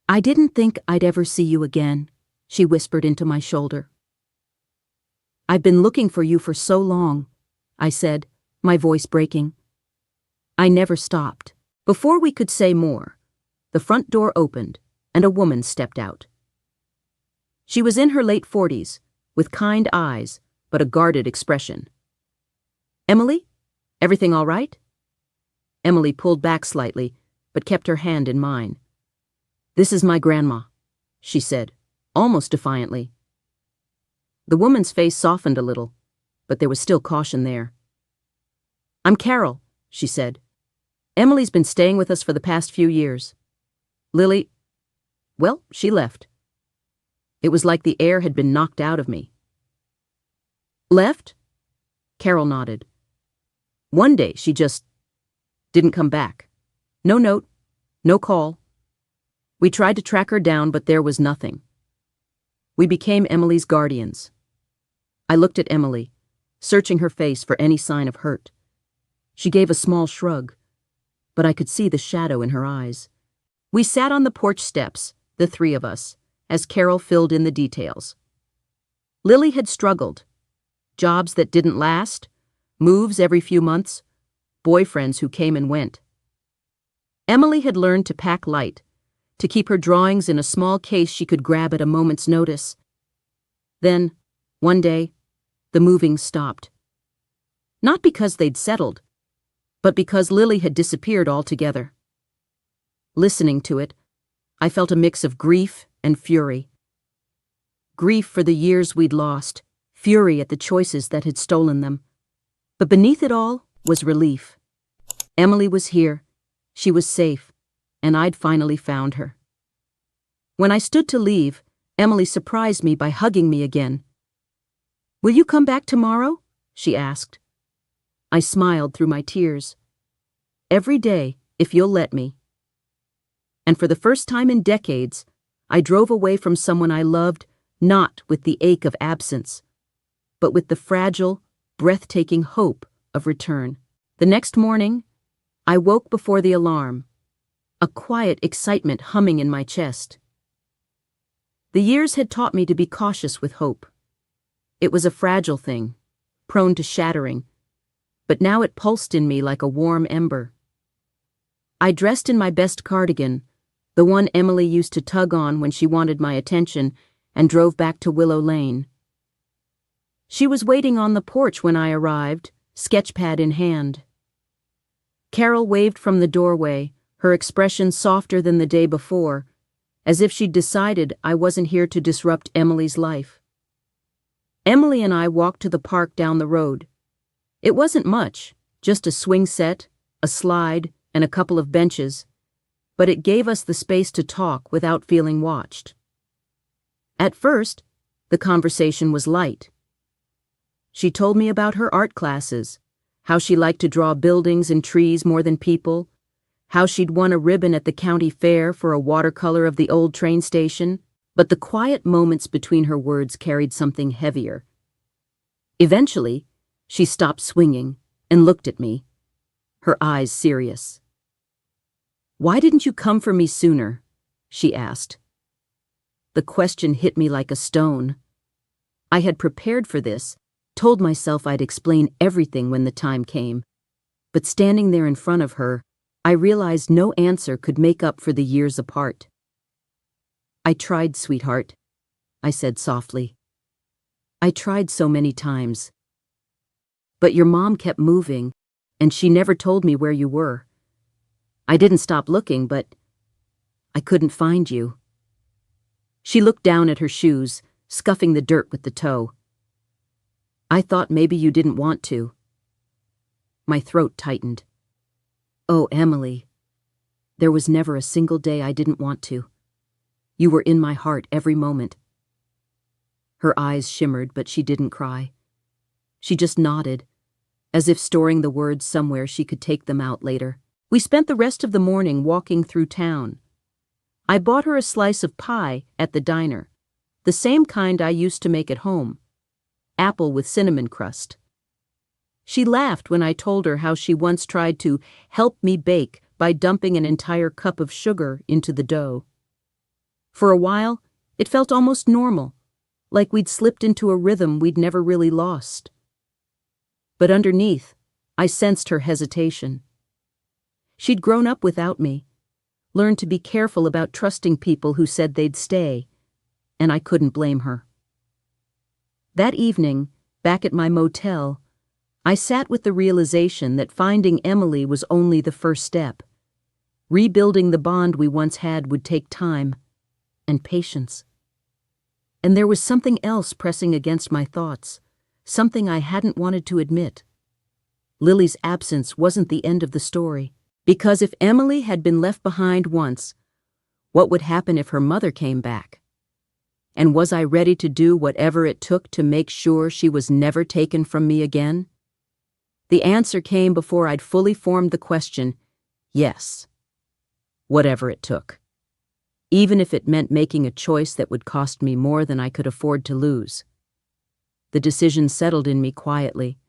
"I didn't think I'd ever see you again," she whispered into my shoulder. "I've been looking for you for so long," I said, my voice breaking. I never stopped. Before we could say more, the front door opened, and a woman stepped out. She was in her late 40s, with kind eyes, but a guarded expression. "Emily? Everything all right?" Emily pulled back slightly, but kept her hand in mine. "This is my grandma," she said, almost defiantly. The woman's face softened a little, but there was still caution there. "I'm Carol," she said. "Emily's been staying with us for the past few years. Lily, well, she left." It was like the air had been knocked out of me. "Left?" Carol nodded. "One day she just didn't come back. No note, no call. We tried to track her down, but there was nothing. We became Emily's guardians." I looked at Emily, searching her face for any sign of hurt. She gave a small shrug, but I could see the shadow in her eyes. We sat on the porch steps, the three of us, as Carol filled in the details. Lily had struggled. Jobs that didn't last, moves every few months, boyfriends who came and went. Emily had learned to pack light, to keep her drawings in a small case she could grab at a moment's notice. Then, one day, the moving stopped. Not because they'd settled, but because Lily had disappeared altogether. Listening to it, I felt a mix of grief and fury. Grief for the years we'd lost, fury at the choices that had stolen them. But beneath it all was relief. Emily was here, she was safe, and I'd finally found her. When I stood to leave, Emily surprised me by hugging me again. "Will you come back tomorrow?" she asked. I smiled through my tears. "Every day, if you'll let me." And for the first time in decades, I drove away from someone I loved, not with the ache of absence, but with the fragile, breathtaking hope of return. The next morning, I woke before the alarm, a quiet excitement humming in my chest. The years had taught me to be cautious with hope. It was a fragile thing, prone to shattering, but now it pulsed in me like a warm ember. I dressed in my best cardigan, the one Emily used to tug on when she wanted my attention, and drove back to Willow Lane. She was waiting on the porch when I arrived, sketchpad in hand. Carol waved from the doorway, her expression softer than the day before, as if she'd decided I wasn't here to disrupt Emily's life. Emily and I walked to the park down the road. It wasn't much, just a swing set, a slide, and a couple of benches, but it gave us the space to talk without feeling watched. At first, the conversation was light. She told me about her art classes, how she liked to draw buildings and trees more than people, how she'd won a ribbon at the county fair for a watercolor of the old train station, but the quiet moments between her words carried something heavier. Eventually, she stopped swinging and looked at me, her eyes serious. "Why didn't you come for me sooner?" she asked. The question hit me like a stone. I had prepared for this, told myself I'd explain everything when the time came, but standing there in front of her, I realized no answer could make up for the years apart. "I tried, sweetheart," I said softly. "I tried so many times. But your mom kept moving, and she never told me where you were. I didn't stop looking, but I couldn't find you." She looked down at her shoes, scuffing the dirt with the toe. "I thought maybe you didn't want to." My throat tightened. "Oh, Emily, there was never a single day I didn't want to. You were in my heart every moment." Her eyes shimmered, but she didn't cry. She just nodded, as if storing the words somewhere she could take them out later. We spent the rest of the morning walking through town. I bought her a slice of pie at the diner, the same kind I used to make at home, apple with cinnamon crust. She laughed when I told her how she once tried to help me bake by dumping an entire cup of sugar into the dough. For a while, it felt almost normal, like we'd slipped into a rhythm we'd never really lost. But underneath, I sensed her hesitation. She'd grown up without me, learned to be careful about trusting people who said they'd stay, and I couldn't blame her. That evening, back at my motel, I sat with the realization that finding Emily was only the first step. Rebuilding the bond we once had would take time and patience. And there was something else pressing against my thoughts, something I hadn't wanted to admit. Lily's absence wasn't the end of the story, because if Emily had been left behind once, what would happen if her mother came back? And was I ready to do whatever it took to make sure she was never taken from me again? The answer came before I'd fully formed the question: yes. Whatever it took. Even if it meant making a choice that would cost me more than I could afford to lose. The decision settled in me quietly,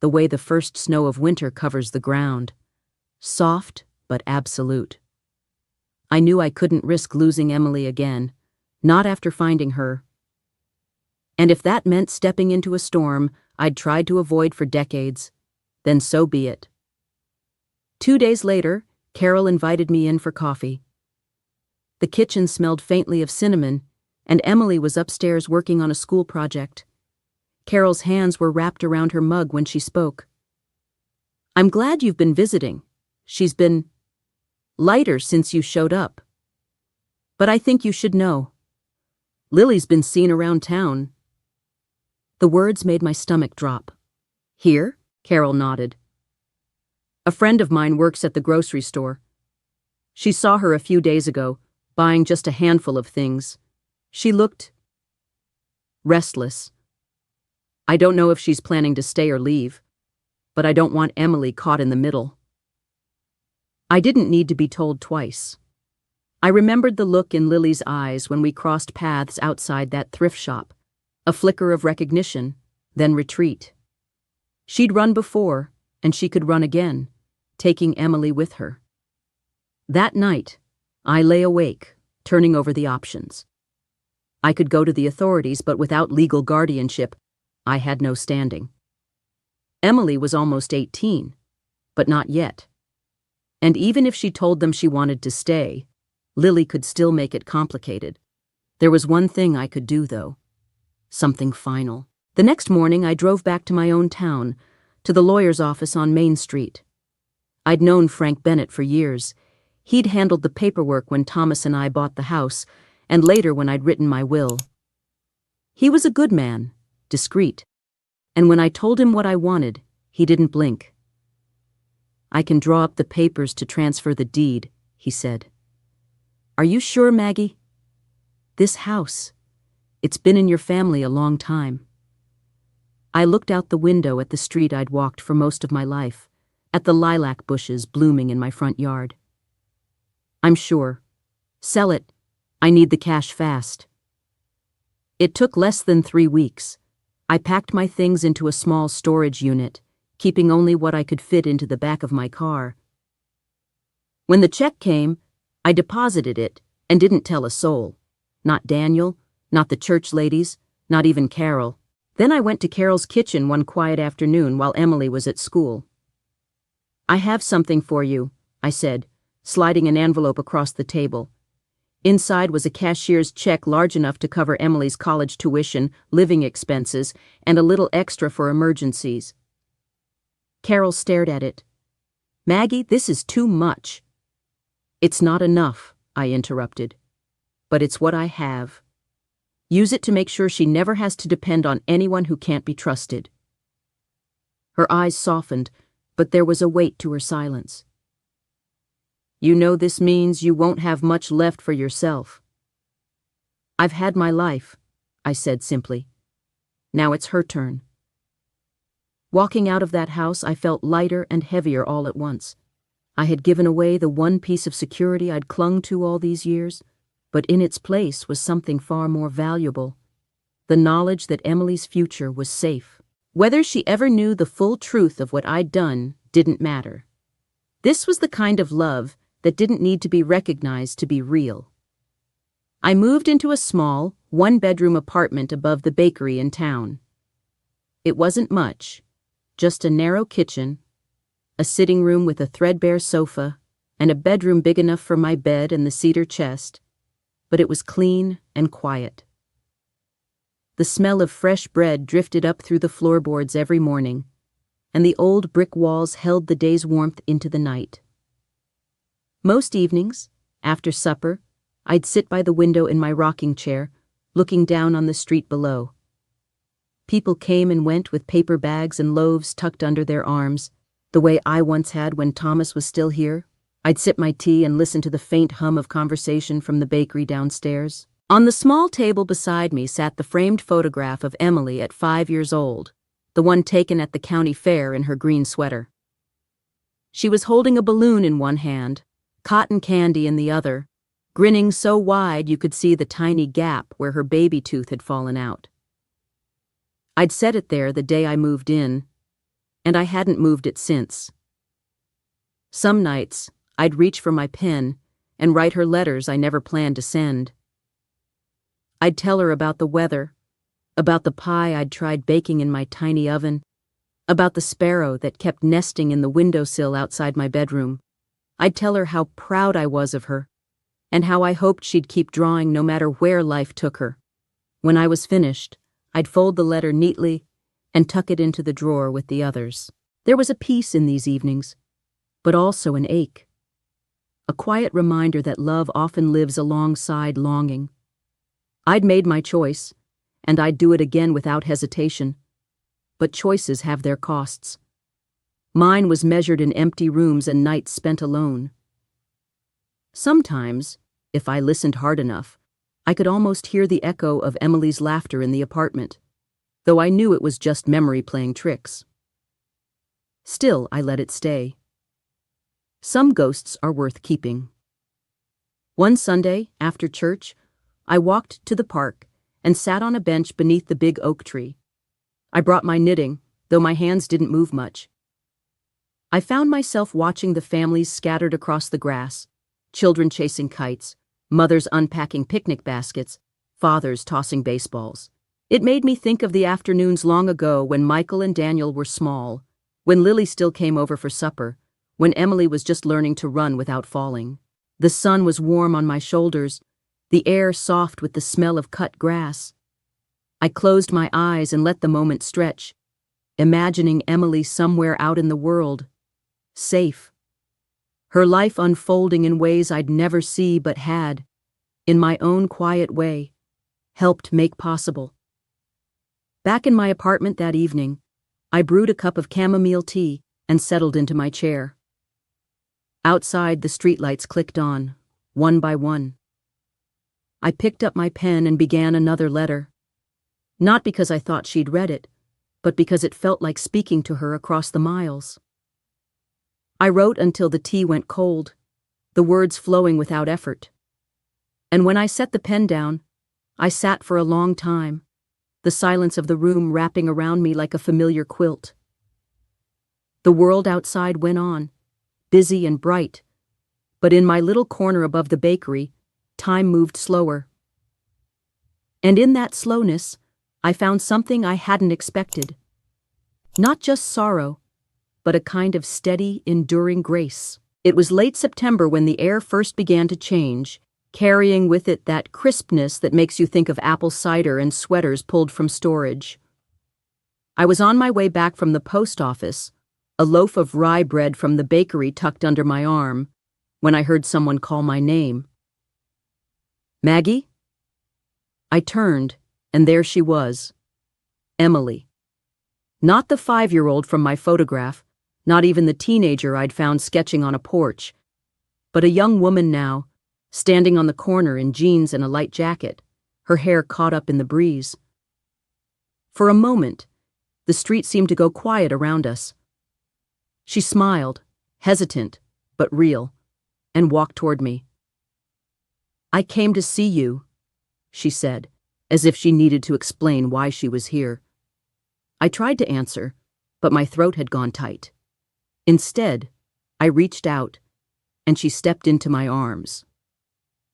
the way the first snow of winter covers the ground. Soft, but absolute. I knew I couldn't risk losing Emily again, not after finding her. And if that meant stepping into a storm I'd tried to avoid for decades, then so be it. 2 days later, Carol invited me in for coffee. The kitchen smelled faintly of cinnamon, and Emily was upstairs working on a school project. Carol's hands were wrapped around her mug when she spoke. "I'm glad you've been visiting. She's been lighter since you showed up. But I think you should know. Lily's been seen around town." The words made my stomach drop. "Here?" Carol nodded. "A friend of mine works at the grocery store. She saw her a few days ago, buying just a handful of things. She looked restless. I don't know if she's planning to stay or leave, but I don't want Emily caught in the middle." I didn't need to be told twice. I remembered the look in Lily's eyes when we crossed paths outside that thrift shop, a flicker of recognition, then retreat. She'd run before, and she could run again, taking Emily with her. That night, I lay awake, turning over the options. I could go to the authorities, but without legal guardianship, I had no standing. Emily was almost 18, but not yet. And even if she told them she wanted to stay, Lily could still make it complicated. There was one thing I could do, though. Something final. The next morning, I drove back to my own town, to the lawyer's office on Main Street. I'd known Frank Bennett for years. He'd handled the paperwork when Thomas and I bought the house, and later when I'd written my will. He was a good man, discreet, and when I told him what I wanted, he didn't blink. "I can draw up the papers to transfer the deed," he said. "Are you sure, Maggie? This house, it's been in your family a long time." I looked out the window at the street I'd walked for most of my life, at the lilac bushes blooming in my front yard. "I'm sure. Sell it. I need the cash fast." It took less than 3 weeks. I packed my things into a small storage unit, keeping only what I could fit into the back of my car. When the check came, I deposited it and didn't tell a soul. Not Daniel, not the church ladies, not even Carol. Then I went to Carol's kitchen one quiet afternoon while Emily was at school. "I have something for you," I said, sliding an envelope across the table. Inside was a cashier's check large enough to cover Emily's college tuition, living expenses, and a little extra for emergencies. Carol stared at it. "Maggie, this is too much." "It's not enough," I interrupted. "But it's what I have. Use it to make sure she never has to depend on anyone who can't be trusted." Her eyes softened, but there was a weight to her silence. "You know this means you won't have much left for yourself." "I've had my life," I said simply. "Now it's her turn." Walking out of that house, I felt lighter and heavier all at once. I had given away the one piece of security I'd clung to all these years, but in its place was something far more valuable: the knowledge that Emily's future was safe. Whether she ever knew the full truth of what I'd done didn't matter. This was the kind of love that didn't need to be recognized to be real. I moved into a small, one-bedroom apartment above the bakery in town. It wasn't much, just a narrow kitchen, a sitting room with a threadbare sofa, and a bedroom big enough for my bed and the cedar chest, but it was clean and quiet. The smell of fresh bread drifted up through the floorboards every morning, and the old brick walls held the day's warmth into the night. Most evenings, after supper, I'd sit by the window in my rocking chair, looking down on the street below. People came and went with paper bags and loaves tucked under their arms, the way I once had when Thomas was still here. I'd sip my tea and listen to the faint hum of conversation from the bakery downstairs. On the small table beside me sat the framed photograph of Emily at 5 years old, the one taken at the county fair in her green sweater. She was holding a balloon in one hand, cotton candy in the other, grinning so wide you could see the tiny gap where her baby tooth had fallen out. I'd set it there the day I moved in, and I hadn't moved it since. Some nights, I'd reach for my pen and write her letters I never planned to send. I'd tell her about the weather, about the pie I'd tried baking in my tiny oven, about the sparrow that kept nesting in the windowsill outside my bedroom. I'd tell her how proud I was of her, and how I hoped she'd keep drawing no matter where life took her. When I was finished, I'd fold the letter neatly and tuck it into the drawer with the others. There was a peace in these evenings, but also an ache. A quiet reminder that love often lives alongside longing. I'd made my choice, and I'd do it again without hesitation. But choices have their costs. Mine was measured in empty rooms and nights spent alone. Sometimes, if I listened hard enough, I could almost hear the echo of Emily's laughter in the apartment, though I knew it was just memory playing tricks. Still, I let it stay. Some ghosts are worth keeping. One Sunday, after church, I walked to the park and sat on a bench beneath the big oak tree. I brought my knitting, though my hands didn't move much. I found myself watching the families scattered across the grass, children chasing kites, mothers unpacking picnic baskets, fathers tossing baseballs. It made me think of the afternoons long ago when Michael and Daniel were small, when Lily still came over for supper, when Emily was just learning to run without falling. The sun was warm on my shoulders, the air soft with the smell of cut grass. I closed my eyes and let the moment stretch, imagining Emily somewhere out in the world, safe. Her life unfolding in ways I'd never see but had, in my own quiet way, helped make possible. Back in my apartment that evening, I brewed a cup of chamomile tea and settled into my chair. Outside, the streetlights clicked on, one by one. I picked up my pen and began another letter. Not because I thought she'd read it, but because it felt like speaking to her across the miles. I wrote until the tea went cold, the words flowing without effort. And when I set the pen down, I sat for a long time, the silence of the room wrapping around me like a familiar quilt. The world outside went on, busy and bright, but in my little corner above the bakery, time moved slower. And in that slowness, I found something I hadn't expected. Not just sorrow, but a kind of steady, enduring grace. It was late September when the air first began to change, carrying with it that crispness that makes you think of apple cider and sweaters pulled from storage. I was on my way back from the post office, a loaf of rye bread from the bakery tucked under my arm, when I heard someone call my name. Maggie? I turned, and there she was, Emily. Not the 5-year-old from my photograph, not even the teenager I'd found sketching on a porch, but a young woman now, standing on the corner in jeans and a light jacket, her hair caught up in the breeze. For a moment, the street seemed to go quiet around us. She smiled, hesitant, but real, and walked toward me. I came to see you, she said, as if she needed to explain why she was here. I tried to answer, but my throat had gone tight. Instead, I reached out, and she stepped into my arms.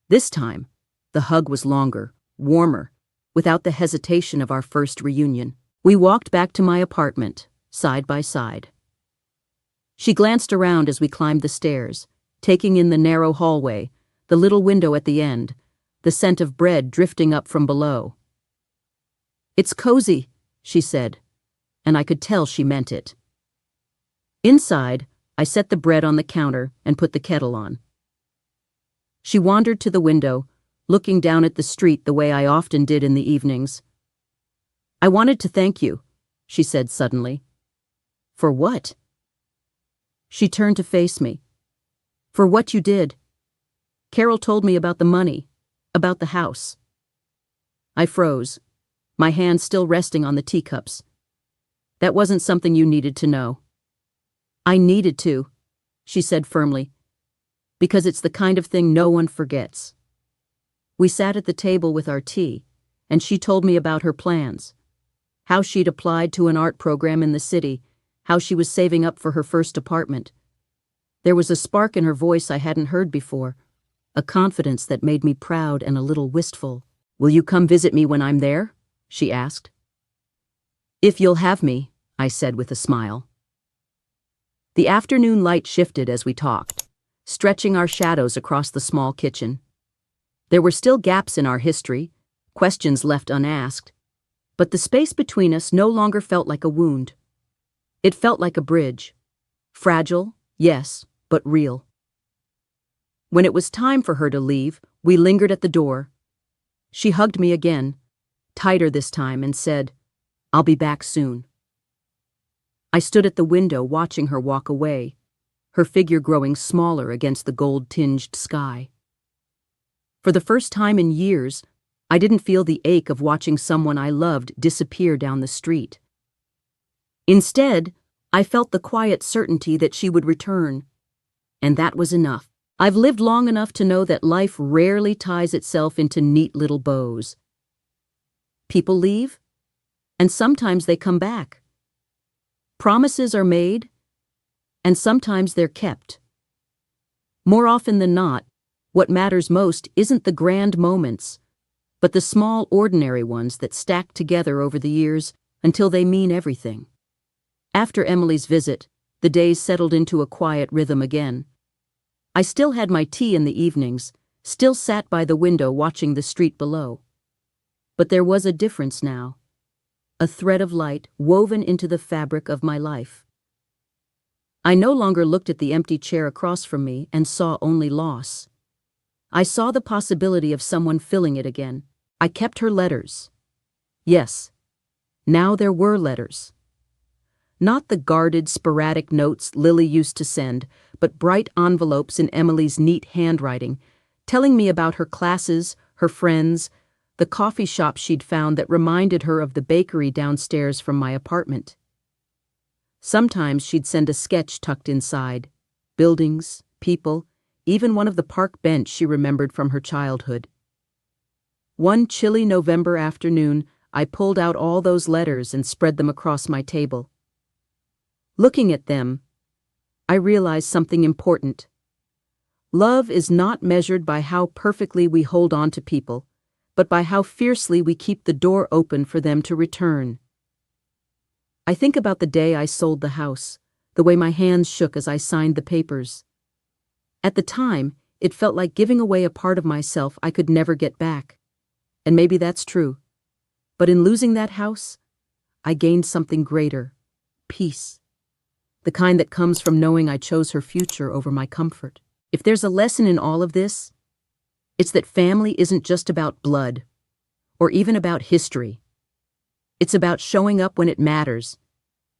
This time, the hug was longer, warmer, without the hesitation of our first reunion. We walked back to my apartment, side by side. She glanced around as we climbed the stairs, taking in the narrow hallway, the little window at the end, the scent of bread drifting up from below. "It's cozy," she said, and I could tell she meant it. Inside, I set the bread on the counter and put the kettle on. She wandered to the window, looking down at the street the way I often did in the evenings. "I wanted to thank you," she said suddenly. "For what?" She turned to face me. "For what you did. Carol told me about the money, about the house." I froze, my hands still resting on the teacups. "That wasn't something you needed to know." "I needed to," she said firmly, "because it's the kind of thing no one forgets." We sat at the table with our tea, and she told me about her plans, how she'd applied to an art program in the city, how she was saving up for her first apartment. There was a spark in her voice I hadn't heard before, a confidence that made me proud and a little wistful. "Will you come visit me when I'm there?" she asked. "If you'll have me," I said with a smile. The afternoon light shifted as we talked, stretching our shadows across the small kitchen. There were still gaps in our history, questions left unasked, but the space between us no longer felt like a wound. It felt like a bridge. Fragile, yes, but real. When it was time for her to leave, we lingered at the door. She hugged me again, tighter this time, and said, "I'll be back soon." I stood at the window watching her walk away, her figure growing smaller against the gold-tinged sky. For the first time in years, I didn't feel the ache of watching someone I loved disappear down the street. Instead, I felt the quiet certainty that she would return, and that was enough. I've lived long enough to know that life rarely ties itself into neat little bows. People leave, and sometimes they come back. Promises are made, and sometimes they're kept. More often than not, what matters most isn't the grand moments, but the small, ordinary ones that stack together over the years until they mean everything. After Emily's visit, the days settled into a quiet rhythm again. I still had my tea in the evenings, still sat by the window watching the street below. But there was a difference now, a thread of light woven into the fabric of my life. I no longer looked at the empty chair across from me and saw only loss. I saw the possibility of someone filling it again. I kept her letters. Yes, now there were letters. Not the guarded, sporadic notes Lily used to send, but bright envelopes in Emily's neat handwriting, telling me about her classes, her friends, the coffee shop she'd found that reminded her of the bakery downstairs from my apartment. Sometimes she'd send a sketch tucked inside, buildings, people, even one of the park bench she remembered from her childhood. One chilly November afternoon, I pulled out all those letters and spread them across my table. Looking at them, I realized something important. Love is not measured by how perfectly we hold on to people, but by how fiercely we keep the door open for them to return. I think about the day I sold the house, the way my hands shook as I signed the papers. At the time, it felt like giving away a part of myself I could never get back. And maybe that's true. But in losing that house, I gained something greater, peace. The kind that comes from knowing I chose her future over my comfort. If there's a lesson in all of this, it's that family isn't just about blood, or even about history. It's about showing up when it matters,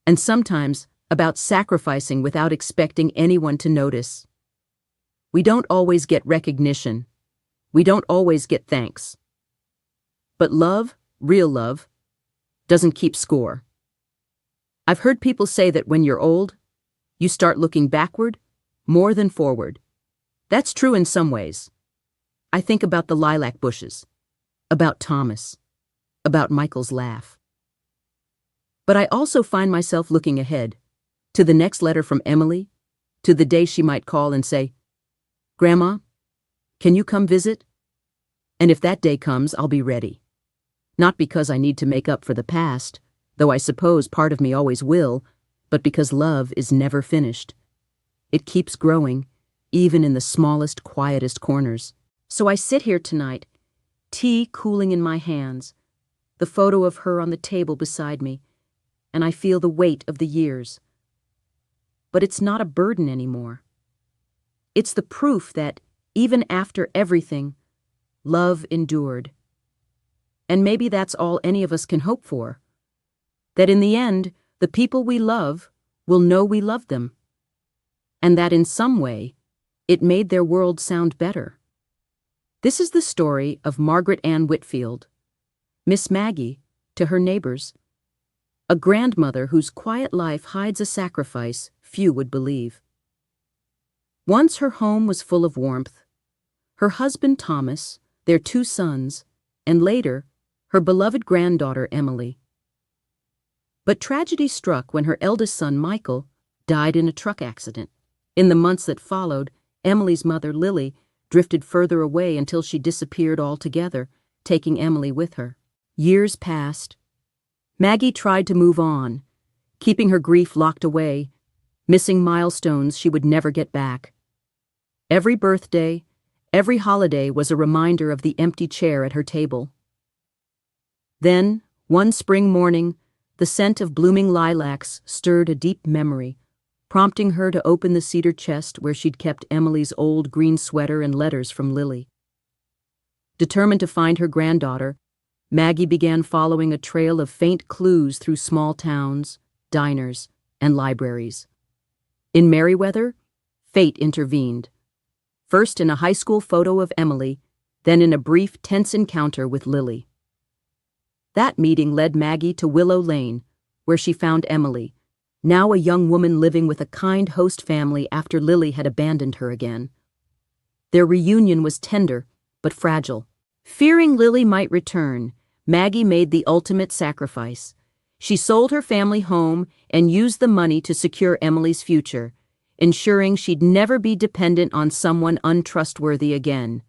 and sometimes about sacrificing without expecting anyone to notice. We don't always get recognition. We don't always get thanks. But love, real love, doesn't keep score. I've heard people say that when you're old, you start looking backward more than forward. That's true in some ways. I think about the lilac bushes, about Thomas, about Michael's laugh. But I also find myself looking ahead, to the next letter from Emily, to the day she might call and say, "Grandma, can you come visit?" And if that day comes, I'll be ready. Not because I need to make up for the past, though I suppose part of me always will, but because love is never finished. It keeps growing, even in the smallest, quietest corners. So I sit here tonight, tea cooling in my hands, the photo of her on the table beside me, and I feel the weight of the years. But it's not a burden anymore. It's the proof that, even after everything, love endured. And maybe that's all any of us can hope for. That in the end, the people we love will know we love them. And that in some way, it made their world sound better. This is the story of Margaret Ann Whitfield, Miss Maggie, to her neighbors, a grandmother whose quiet life hides a sacrifice few would believe. Once her home was full of warmth. Her husband Thomas, their 2 sons, and later, her beloved granddaughter Emily. But tragedy struck when her eldest son, Michael, died in a truck accident. In the months that followed, Emily's mother, Lily, drifted further away until she disappeared altogether, taking Emily with her. Years passed. Maggie tried to move on, keeping her grief locked away, missing milestones she would never get back. Every birthday, every holiday was a reminder of the empty chair at her table. Then, one spring morning, the scent of blooming lilacs stirred a deep memory, prompting her to open the cedar chest where she'd kept Emily's old green sweater and letters from Lily. Determined to find her granddaughter, Maggie began following a trail of faint clues through small towns, diners, and libraries. In Merriweather, fate intervened. First in a high school photo of Emily, then in a brief, tense encounter with Lily. That meeting led Maggie to Willow Lane, where she found Emily, now a young woman living with a kind host family after Lily had abandoned her again. Their reunion was tender, but fragile. Fearing Lily might return, Maggie made the ultimate sacrifice. She sold her family home and used the money to secure Emily's future, ensuring she'd never be dependent on someone untrustworthy again.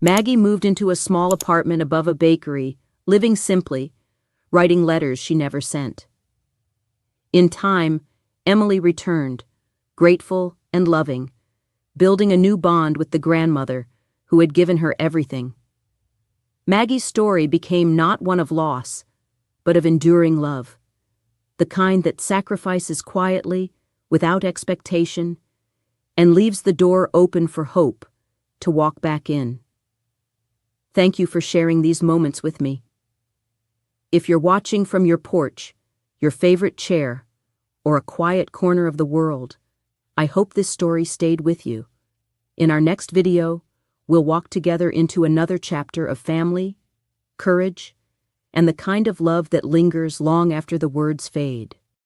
Maggie moved into a small apartment above a bakery, living simply, writing letters she never sent. In time, Emily returned, grateful and loving, building a new bond with the grandmother who had given her everything. Maggie's story became not one of loss, but of enduring love, the kind that sacrifices quietly, without expectation, and leaves the door open for hope to walk back in. Thank you for sharing these moments with me. If you're watching from your porch, your favorite chair, or a quiet corner of the world, I hope this story stayed with you. In our next video, we'll walk together into another chapter of family, courage, and the kind of love that lingers long after the words fade.